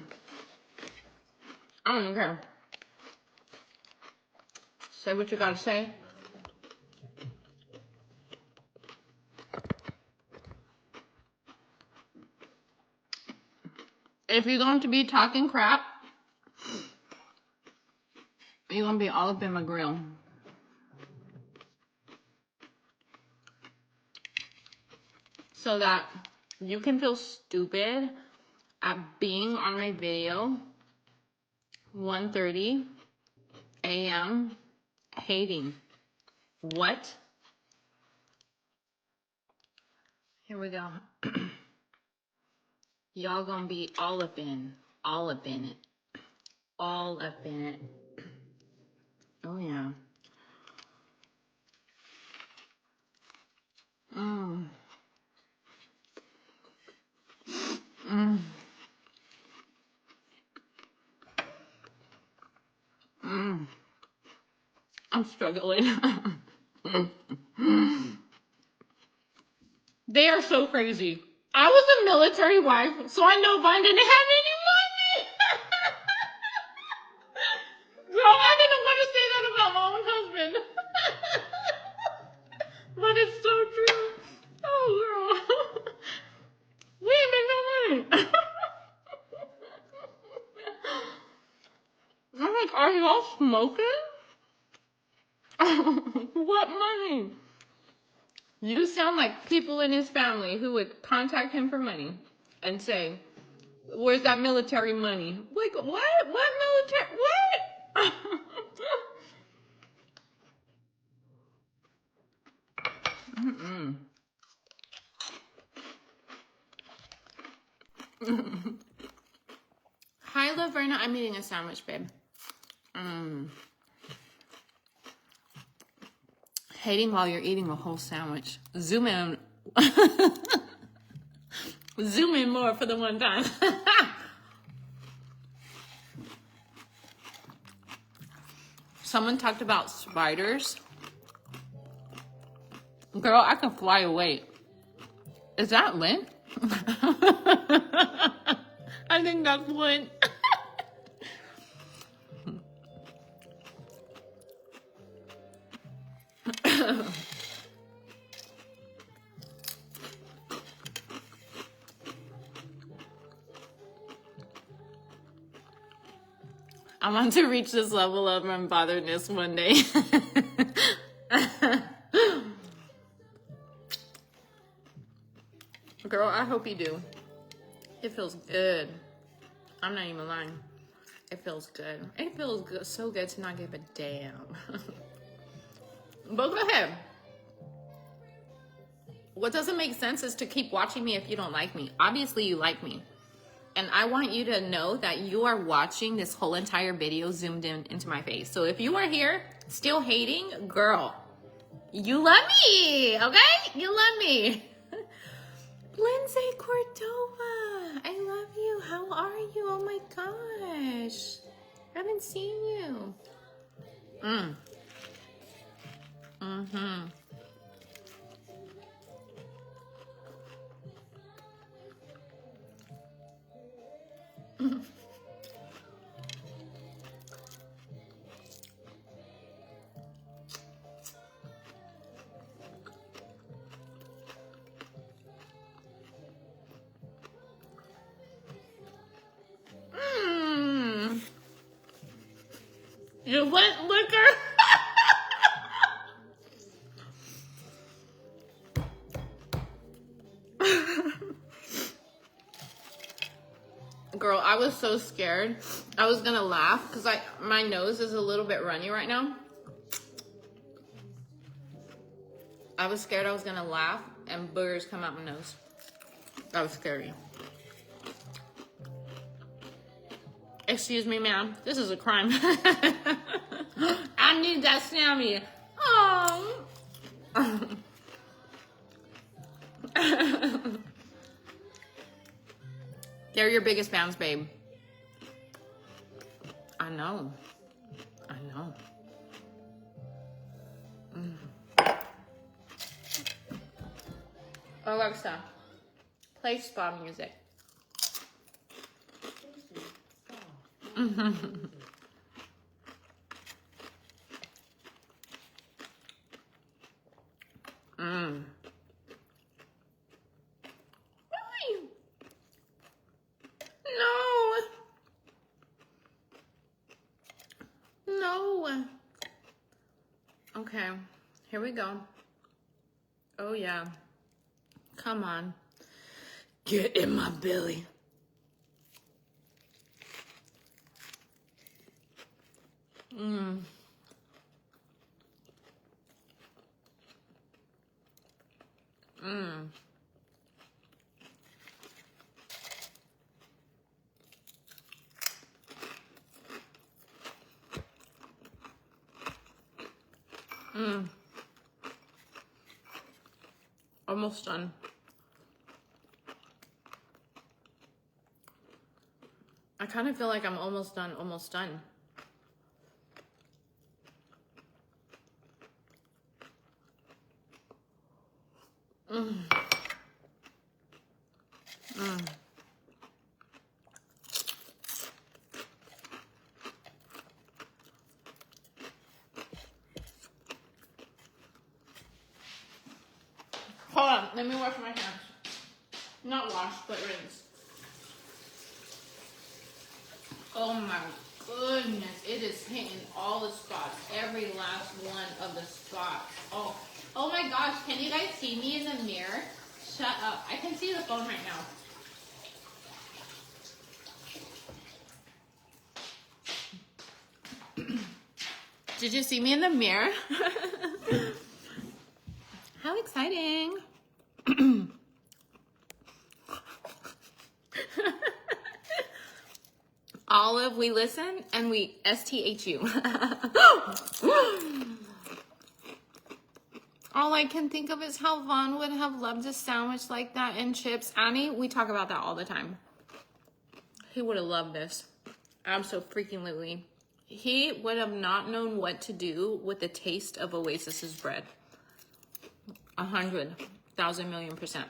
I don't even care. Say what you gotta say. If you're going to be talking crap, you're gonna be all up in my grill. So that you can feel stupid at being on my video 1:30 a.m. hating. What? Here we go. Y'all gonna be all up in it. All up in it. Oh yeah. Mm. Mm. Mm. I'm struggling. They are so crazy. I was a military wife, so I know Vine didn't have any money. Girl, I didn't want to say that about my own husband. But it's so true. Oh, girl. We ain't make no money. I'm like, are y'all smoking? What money? You sound like people in his family who would contact him for money and say, where's that military money? Like, what? What military? What? Mm-mm. Hi, Laverna. I'm eating a sandwich, babe. Hating while you're eating a whole sandwich. Zoom in. Zoom in more for the one time. Someone talked about spiders. Girl, I can fly away. Is that lint? I think that's lint. I want to reach this level of unbotheredness one day. Girl, I hope you do. It feels good. I'm not even lying. It feels good. It feels good, so good to not give a damn. But go ahead. What doesn't make sense is to keep watching me if you don't like me. Obviously, you like me. And I want you to know that you are watching this whole entire video zoomed in into my face. So if you are here still hating, girl, you love me, okay? You love me. Lindsay Cordova, I love you. How are you? Oh my gosh. I haven't seen you. Mm-hmm. You went liquor? Girl, I was so scared. I was gonna laugh because my nose is a little bit runny right now. I was scared I was gonna laugh and boogers come out my nose. That was scary. Excuse me, ma'am. This is a crime. I need that Sammy. Oh. They're your biggest fans, babe. I know. I know. Alexa, play spa music. No. Okay, here we go. Oh yeah. Come on. Get in my belly. Mmm. Mmm. Mmm. Almost done. I kind of feel like I'm almost done, almost done. Mmm. Mmm. Hold on, let me wash my hands. Not wash, but rinse. Oh my goodness, it is hitting all the spots. Every last one of the spots. Oh my gosh, can you guys see me in the mirror? Shut up, I can see the phone right now. Did you see me in the mirror? How exciting. Olive, we listen and we STHU. All I can think of is how Vaughn would have loved a sandwich like that and chips. Annie, we talk about that all the time. He would have loved this. Abso-freaking-lutely. He would have not known what to do with the taste of Oasis's bread. 100,000,000,000%.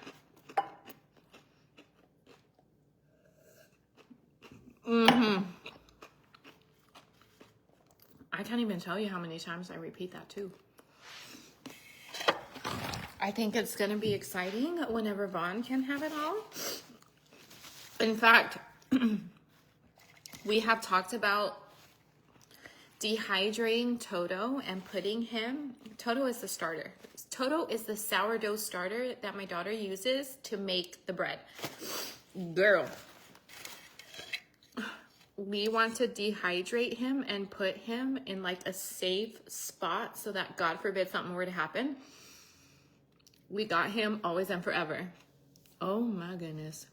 I can't even tell you how many times I repeat that too. I think it's going to be exciting whenever Vaughn can have it all. In fact, we have talked about dehydrating Toto and putting him. Toto is the starter. Toto is the sourdough starter that my daughter uses to make the bread. Girl. We want to dehydrate him and put him in like a safe spot so that God forbid something were to happen. We got him always and forever. Oh my goodness.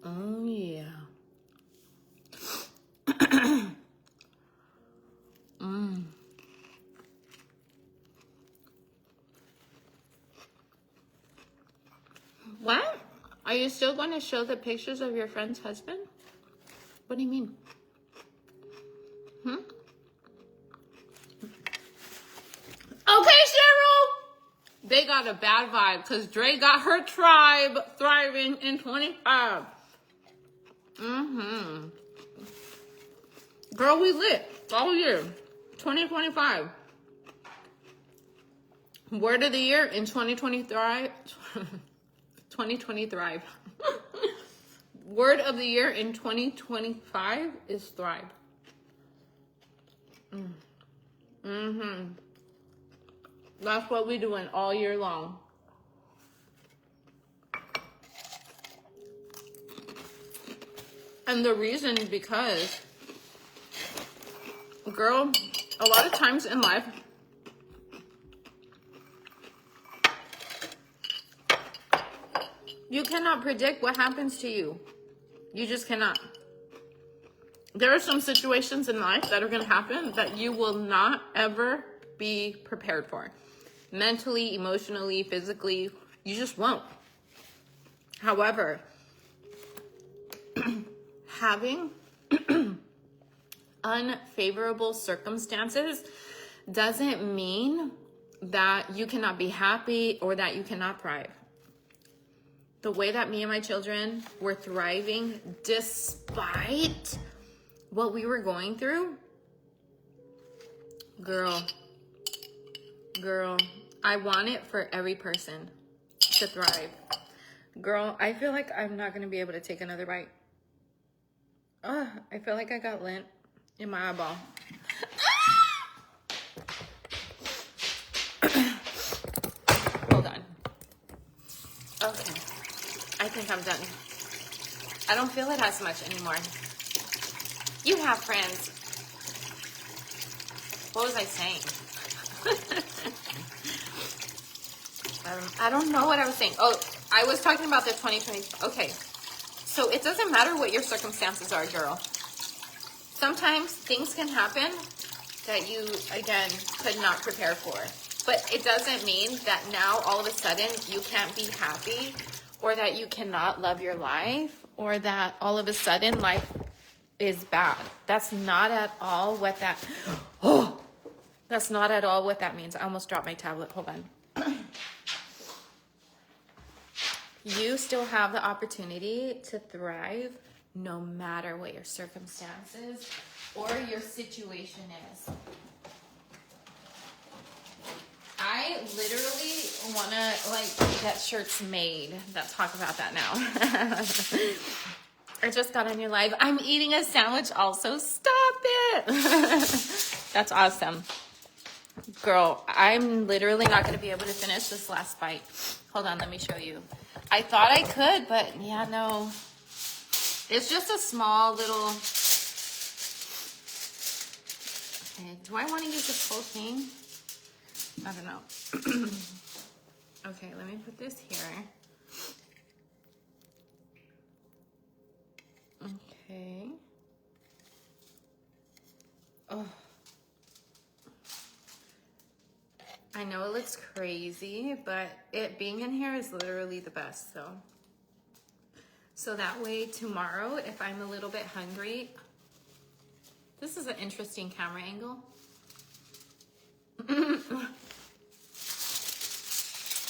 Oh yeah. What? Are you still going to show the pictures of your friend's husband? What do you mean? Okay, Cheryl. They got a bad vibe because Dre got her tribe thriving in 25. Girl, we lit all year. 2025. Word of the year in 2023. 2020 thrive. Word of the year in 2025 is thrive. That's what we're doing all year long. And the reason is because, girl, a lot of times in life, you cannot predict what happens to you. You just cannot. There are some situations in life that are going to happen that you will not ever be prepared for. Mentally, emotionally, physically, you just won't. However, having unfavorable circumstances doesn't mean that you cannot be happy or that you cannot thrive. The way that me and my children were thriving despite what we were going through, girl, I want it for every person to thrive. Girl, I feel like I'm not going to be able to take another bite. I feel like I got lint in my eyeball. Hold on. Okay. I think I'm done. I don't feel it as much anymore. You have friends. What was I saying? I don't know what I was saying. Oh, I was talking about the 2020. Okay. So it doesn't matter what your circumstances are, girl. Sometimes things can happen that you, again, could not prepare for. But it doesn't mean that now all of a sudden you can't be happy, or that you cannot love your life, or that all of a sudden life is bad. That's not at all what that, that's not at all what that means. I almost dropped my tablet. Hold on. You still have the opportunity to thrive no matter what your circumstances or your situation is. I literally want to get shirts made that talk about that now. I just got a new live. I'm eating a sandwich also. Stop it. That's awesome. Girl, I'm literally not going to be able to finish this last bite. Hold on, let me show you. I thought I could, but yeah, no. It's just a small little... Okay, do I want to use this whole thing? I don't know. Okay, let me put this here. Okay. Oh. I know it looks crazy, but it being in here is literally the best, so that way tomorrow, if I'm a little bit hungry, this is an interesting camera angle.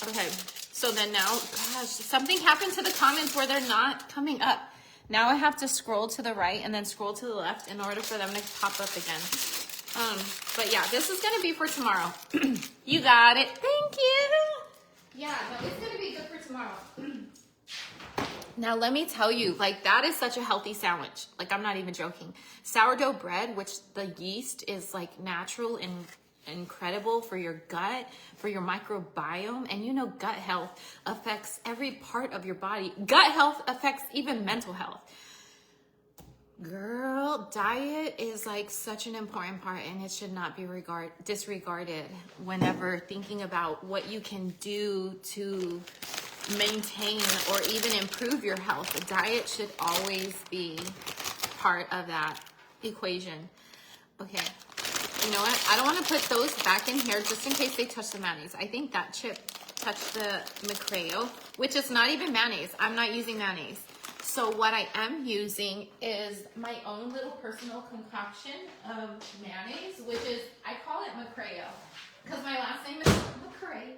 Okay, so then now, gosh, something happened to the comments where they're not coming up. Now I have to scroll to the right and then scroll to the left in order for them to pop up again. But yeah, this is gonna be for tomorrow. You got it. Thank you. Yeah, no, it's gonna be good for tomorrow. Now let me tell you, that is such a healthy sandwich. I'm not even joking. Sourdough bread, which the yeast is natural and incredible for your gut, for your microbiome, and gut health affects every part of your body. Gut health affects even mental health. Girl, diet is such an important part, and it should not be disregarded whenever thinking about what you can do to maintain or even improve your health. The diet should always be part of that equation. Okay, you know what? I don't want to put those back in here just in case they touch the mayonnaise. I think that chip touched the McCray, which is not even mayonnaise. I'm not using mayonnaise. So what I am using is my own little personal concoction of mayonnaise, which is, I call it McCray, because my last name is McCray.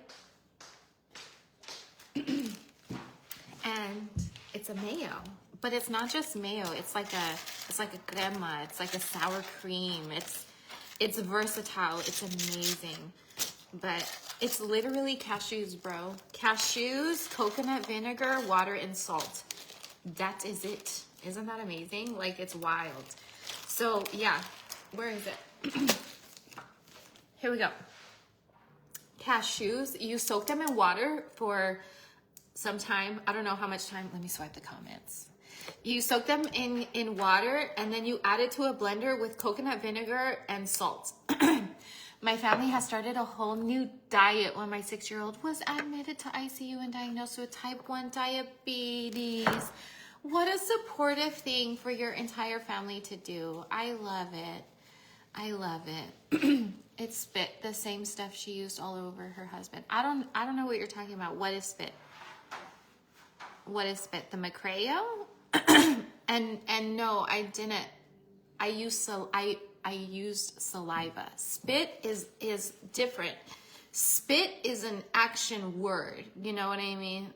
And it's a mayo, but it's not just mayo. It's like a crema. It's like a sour cream. It's versatile. It's amazing. But it's literally cashews, bro. Cashews, coconut vinegar, water, and salt. That is it. Isn't that amazing? It's wild. So yeah, where is it? Here we go. Cashews, you soak them in water for some time. I don't know how much time. Let me swipe the comments. You soak them in water and then you add it to a blender with coconut vinegar and salt. My family has started a whole new diet when my 6-year-old was admitted to ICU and diagnosed with type 1 diabetes. What a supportive thing for your entire family to do. I love it. I love it. It's spit, the same stuff she used all over her husband. I don't know what you're talking about. What is spit? What is spit? The McCray? and no, I didn't. I used saliva. Spit is different. Spit is an action word. You know what I mean?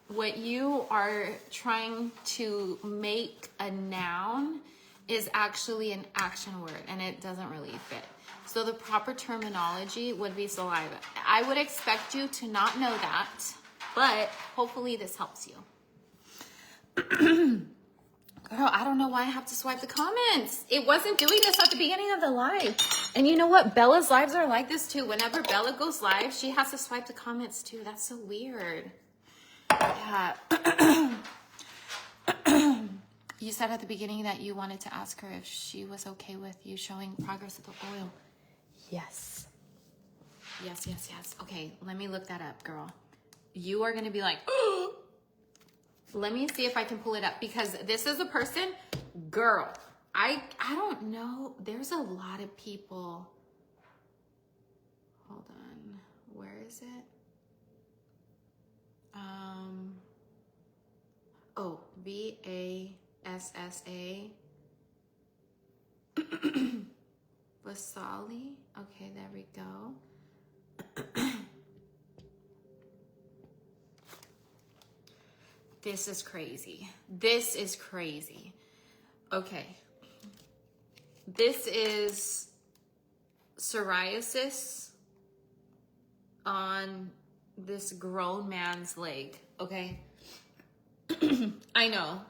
What you are trying to make a noun is actually an action word, and it doesn't really fit. So the proper terminology would be saliva. I would expect you to not know that, but hopefully this helps you. Girl, I don't know why I have to swipe the comments. It wasn't doing this at the beginning of the live. And you know what? Bella's lives are like this too. Whenever Bella goes live, she has to swipe the comments too. That's so weird. Yeah. You said at the beginning that you wanted to ask her if she was okay with you showing progress of the oil. Yes. Yes. Okay, let me look that up, girl. You are going to be like, oh! Let me see if I can pull it up because this is a person, girl. I don't know. There's a lot of people. Hold on. Where is it? Oh, VASSA. Vasali. Okay, there we go. This is crazy. This is crazy. Okay. This is psoriasis on this grown man's leg, okay? I know.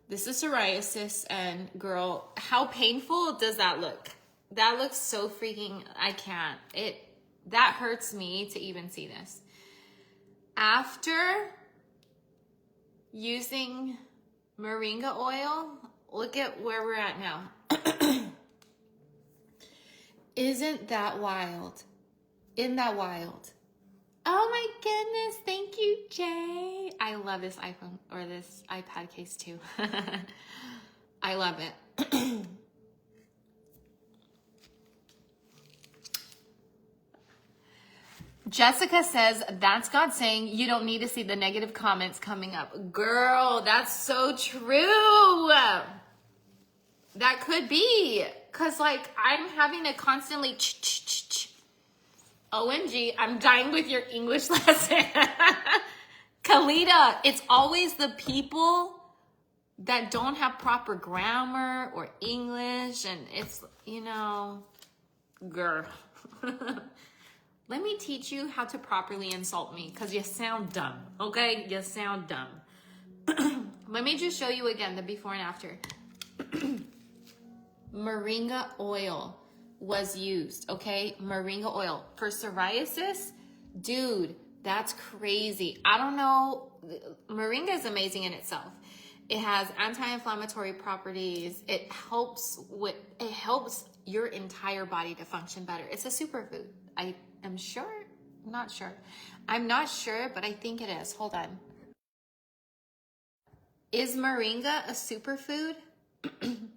This is psoriasis, and girl, how painful does that look? That looks so freaking, I can't. That hurts me to even see this. After using moringa oil, look at where we're at now. Isn't that wild? Isn't that wild? Oh my goodness, thank you, Jay. I love this iPhone or this iPad case too. I love it. Jessica says, that's God saying you don't need to see the negative comments coming up. Girl, that's so true. That could be. Because, like, I'm having to constantly OMG, I'm dying with your English lesson. Kalita, it's always the people that don't have proper grammar or English. And it's, girl. Let me teach you how to properly insult me because you sound dumb, okay? You sound dumb. Let me just show you again the before and after. Moringa oil was used, okay? Moringa oil. For psoriasis, dude, that's crazy. I don't know. Moringa is amazing in itself. It has anti-inflammatory properties. It helps your entire body to function better. It's a superfood. I'm sure, not sure. I'm not sure, but I think it is. Hold on. Is moringa a superfood? From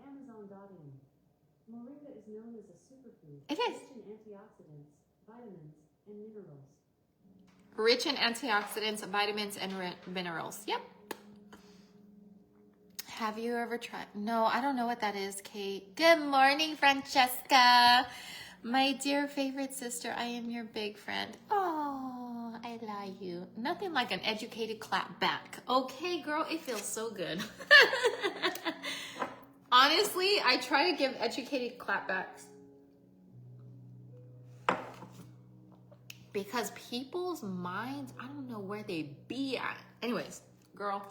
Amazon.in. Moringa is known as a superfood. It is. Rich in antioxidants, vitamins, and minerals. Rich in antioxidants, vitamins, and minerals. Yep. Have you ever tried? No, I don't know what that is, Kate. Good morning, Francesca. My dear favorite sister, I am your big friend. Oh, I love you. Nothing like an educated clap back. Okay, girl, it feels so good. Honestly, I try to give educated clapbacks because people's minds, I don't know where they be at. Anyways, girl,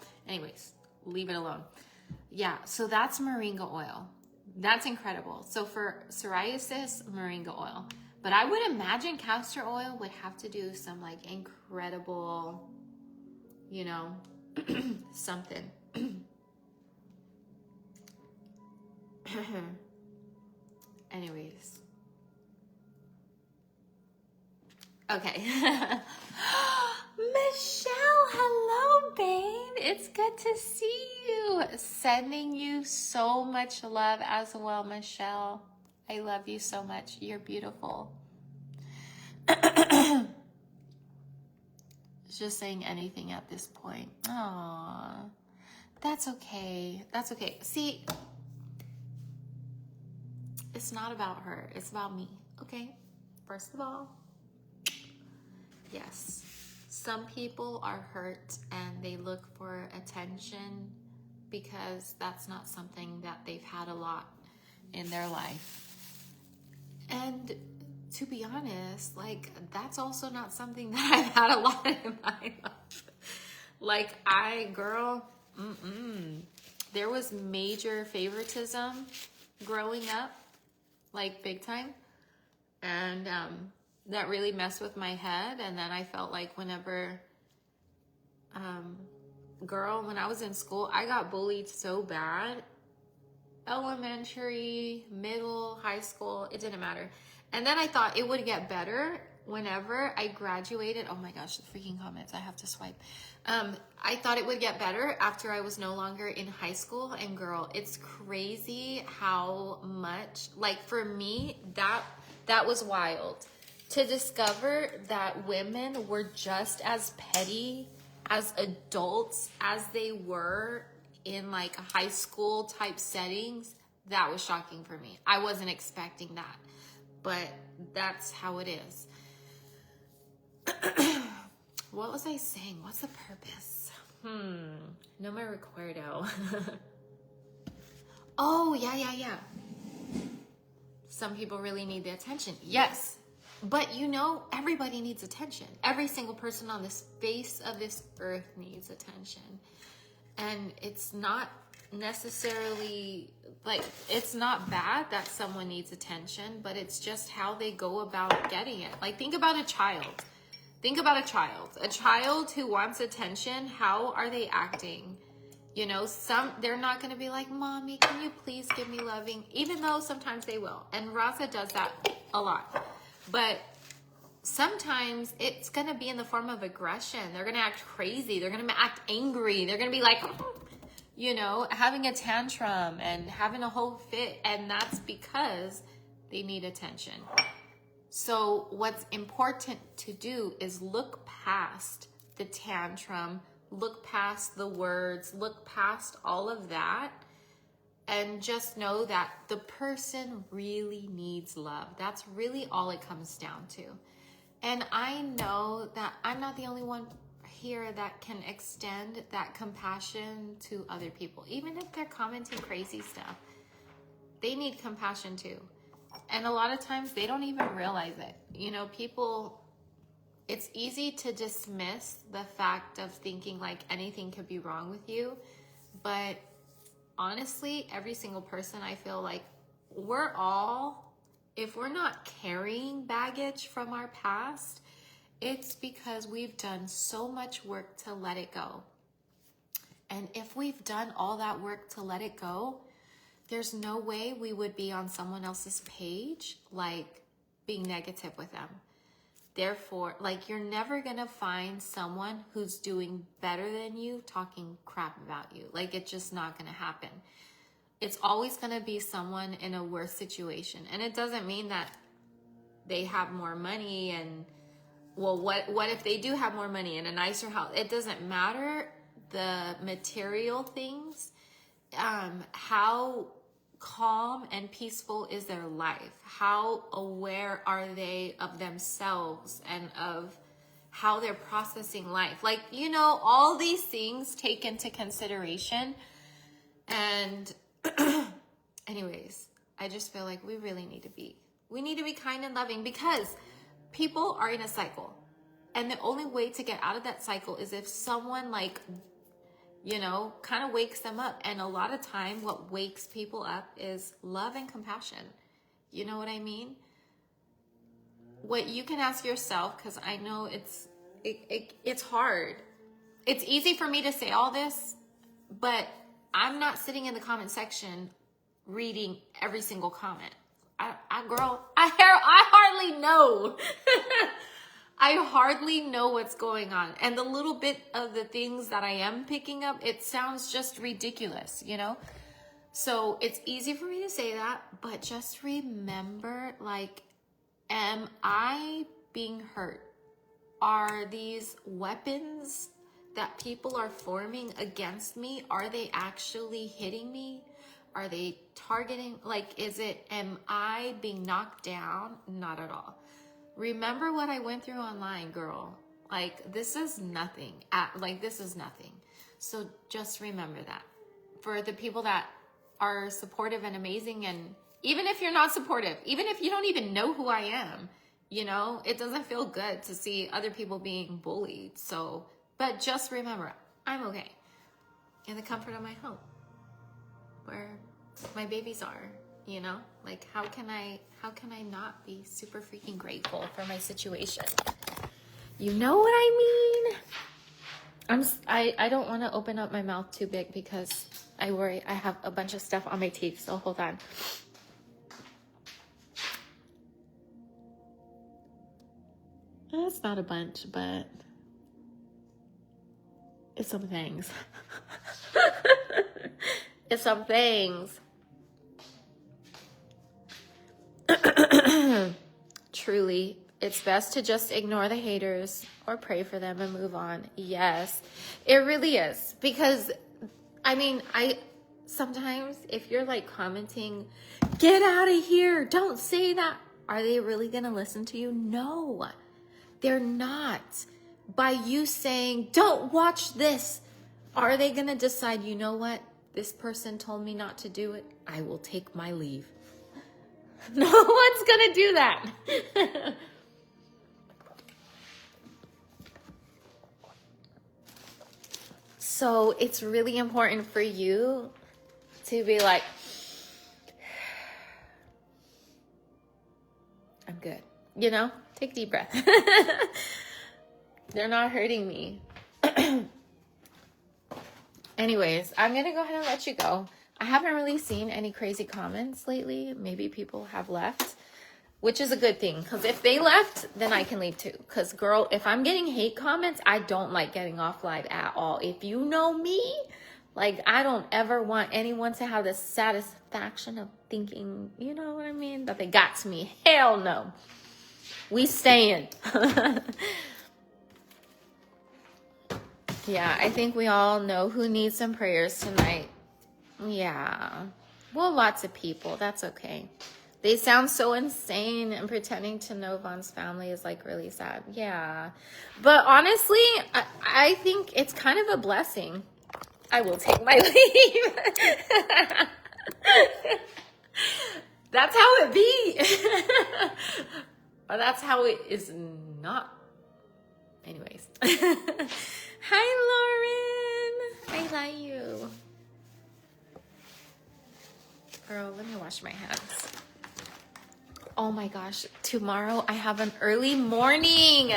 leave it alone. Yeah, so that's moringa oil. That's incredible. So for psoriasis, moringa oil. But I would imagine castor oil would have to do some like incredible, you know, something. Anyways. Okay. Michelle, hello, babe. It's good to see you. Sending you so much love as well, Michelle. I love you so much. You're beautiful. Just saying anything at this point. Aw, that's okay. That's okay. See, it's not about her. It's about me. Okay? First of all, yes, some people are hurt and they look for attention because that's not something that they've had a lot in their life. And to be honest, like, that's also not something that I've had a lot in my life. Like, there was major favoritism growing up, like big time. And that really messed with my head. And then I felt like whenever, when I was in school, I got bullied so bad. Elementary, middle, high school, it didn't matter. And then I thought it would get better whenever I graduated. Oh my gosh, the freaking comments, I have to swipe. I thought it would get better after I was no longer in high school. And girl, it's crazy how much, like for me, that was wild. To discover that women were just as petty as adults as they were in like high school type settings, that was shocking for me. I wasn't expecting that, but that's how it is. What was I saying? What's the purpose? No me recuerdo. Oh, yeah. Some people really need the attention. Yes. But you know, everybody needs attention. Every single person on this face of this earth needs attention. And it's not necessarily, like, it's not bad that someone needs attention, but it's just how they go about getting it. Like, think about a child. Think about a child. A child who wants attention, how are they acting? You know, they're not going to be like, Mommy, can you please give me loving? Even though sometimes they will. And Raza does that a lot. But sometimes it's going to be in the form of aggression. They're going to act crazy. They're going to act angry. They're going to be like, you know, having a tantrum and having a whole fit. And that's because they need attention. So what's important to do is look past the tantrum, look past the words, look past all of that, and just know that the person really needs love. That's really all it comes down to. And I know that I'm not the only one here that can extend that compassion to other people. Even if they're commenting crazy stuff, they need compassion too. And a lot of times they don't even realize it. You know, people, it's easy to dismiss the fact of thinking like anything could be wrong with you. But honestly, every single person, I feel like we're all, if we're not carrying baggage from our past, it's because we've done so much work to let it go. And if we've done all that work to let it go, there's no way we would be on someone else's page, like being negative with them. Therefore, like, you're never gonna find someone who's doing better than you talking crap about you. Like, it's just not gonna happen. It's always gonna be someone in a worse situation. And it doesn't mean that they have more money and, well, what if they do have more money and a nicer house? It doesn't matter the material things. How calm and peaceful is their life? How aware are they of themselves and of how they're processing life? Like, you know, all these things take into consideration. And anyways, I just feel like we need to be kind and loving, because people are in a cycle. And the only way to get out of that cycle is if someone, like, you know, kind of wakes them up. And a lot of time what wakes people up is love and compassion. You know what I mean? what you can ask yourself, because I know it's hard. It's easy for me to say all this, but I'm not sitting in the comment section reading every single comment. I hardly know. I hardly know what's going on. And the little bit of the things that I am picking up, it sounds just ridiculous, you know? So it's easy for me to say that, but just remember, like, am I being hurt? Are these weapons that people are forming against me, are they actually hitting me? Are they targeting? Like, am I being knocked down? Not at all. Remember what I went through online, girl. Like, this is nothing. This is nothing. So just remember that. For the people that are supportive and amazing, and even if you're not supportive, even if you don't even know who I am, you know, it doesn't feel good to see other people being bullied. So, but just remember, I'm okay. In the comfort of my home, where my babies are, you know? Like, how can I not be super freaking grateful for my situation? You know what I mean? I don't want to open up my mouth too big because I worry I have a bunch of stuff on my teeth, so hold on. It's not a bunch, but it's some things. It's some things. Truly, it's best to just ignore the haters or pray for them and move on. Yes, it really is. Because, I mean, sometimes if you're like commenting, get out of here, don't say that. Are they really going to listen to you? No, they're not. By you saying, don't watch this, are they going to decide, you know what? This person told me not to do it. I will take my leave. No one's gonna do that. So it's really important for you to be like, I'm good. You know, take a deep breath. They're not hurting me. Anyways, I'm gonna go ahead and let you go. I haven't really seen any crazy comments lately. Maybe people have left, which is a good thing. Because if they left, then I can leave too. Because, girl, if I'm getting hate comments, I don't like getting off live at all. If you know me, like, I don't ever want anyone to have the satisfaction of thinking, you know what I mean, that they got to me. Hell no. We staying. Yeah, I think we all know who needs some prayers tonight. Yeah. Well, lots of people. That's okay. They sound so insane, and pretending to know Vaughn's family is like really sad. Yeah. But honestly, I think it's kind of a blessing. I will take my leave. That's how it be. Or that's how it is not. Anyways. Hi, Lauren. I love you. Girl, let me wash my hands. Oh my gosh, tomorrow I have an early morning.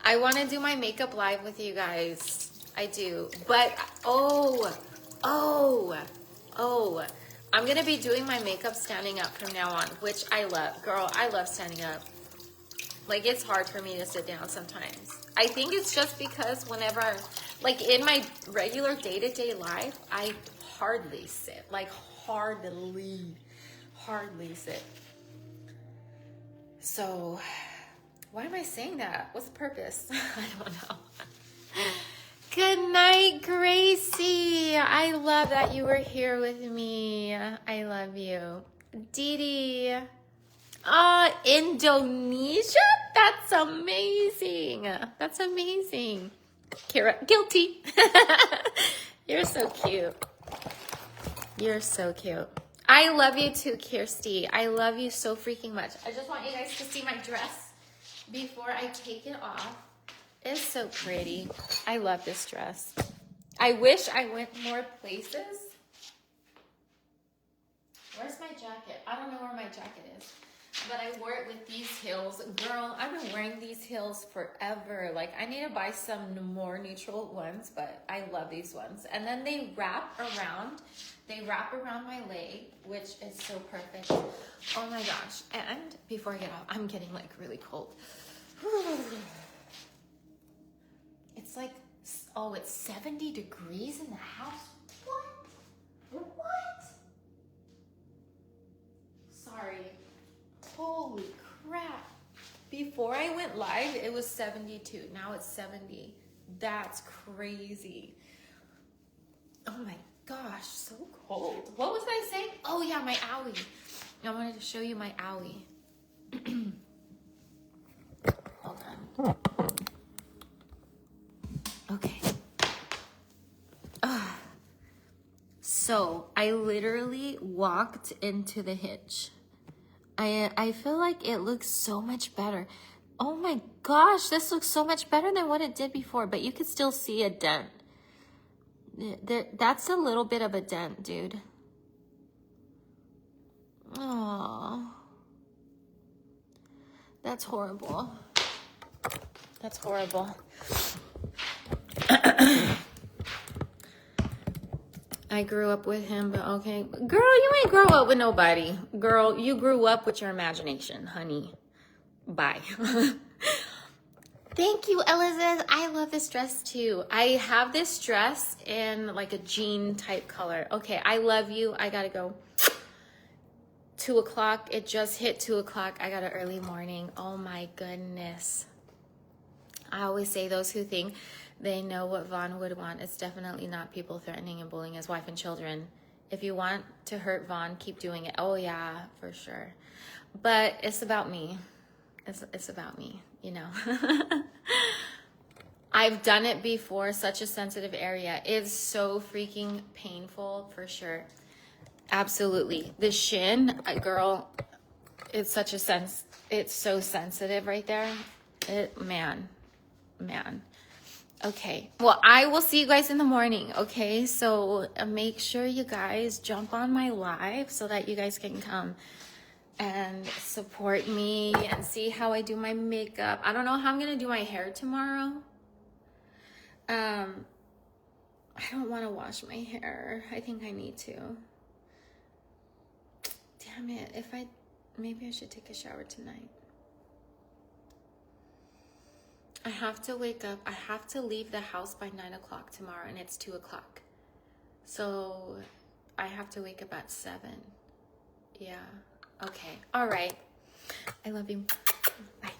I want to do my makeup live with you guys. I do. But, I'm going to be doing my makeup standing up from now on, which I love. Girl, I love standing up. Like, it's hard for me to sit down sometimes. I think it's just because whenever, like, in my regular day-to-day life, I hardly sit. Like, hardly sit. So, why am I saying that? What's the purpose? I don't know. Good night, Gracie. I love that you were here with me. I love you. Didi. Indonesia? That's amazing. That's amazing. Kira, guilty. You're so cute. You're so cute. I love you too, Kirsty. I love you so freaking much. I just want you guys to see my dress before I take it off. It's so pretty. I love this dress. I wish I went more places. Where's my jacket? I don't know where my jacket is. but I wore it with these heels. Girl, I've been wearing these heels forever. Like, I need to buy some more neutral ones, but I love these ones. And then they wrap around my leg, which is so perfect. Oh my gosh. And before I get off, I'm getting like really cold. It's like, oh, it's 70 degrees in the house. What? Sorry. Holy crap. Before I went live, it was 72. Now it's 70. That's crazy. Oh my gosh, so cold. What was I saying? Oh yeah, my owie. I wanted to show you my owie. Hold on. Okay. So I literally walked into the hitch. I feel like it looks so much better. Oh my gosh, this looks so much better than what it did before, but you can still see a dent. That's a little bit of a dent, dude. Oh, that's horrible. That's horrible. I grew up with him, but okay. Girl, you ain't grow up with nobody. Girl, you grew up with your imagination, honey. Bye. Thank you, Elizabeth. I love this dress too. I have this dress in like a jean type color. Okay, I love you. I gotta go. 2 o'clock. It just hit 2 o'clock. I got an early morning. Oh my goodness. I always say those who think they know what Vaughn would want. It's definitely not people threatening and bullying his wife and children. If you want to hurt Vaughn, keep doing it. Oh yeah, for sure. But it's about me. It's about me, you know. I've done it before, such a sensitive area. It's so freaking painful, for sure. Absolutely. The shin, girl, it's such a sense. It's so sensitive right there. Man. Okay. Well, I will see you guys in the morning. Okay. So make sure you guys jump on my live so that you guys can come and support me and see how I do my makeup. I don't know how I'm going to do my hair tomorrow. I don't want to wash my hair. I think I need to. Damn it. Maybe I should take a shower tonight. I have to wake up. I have to leave the house by 9 o'clock tomorrow, and it's 2 o'clock. So I have to wake up at 7. Yeah. Okay. All right. I love you. Bye.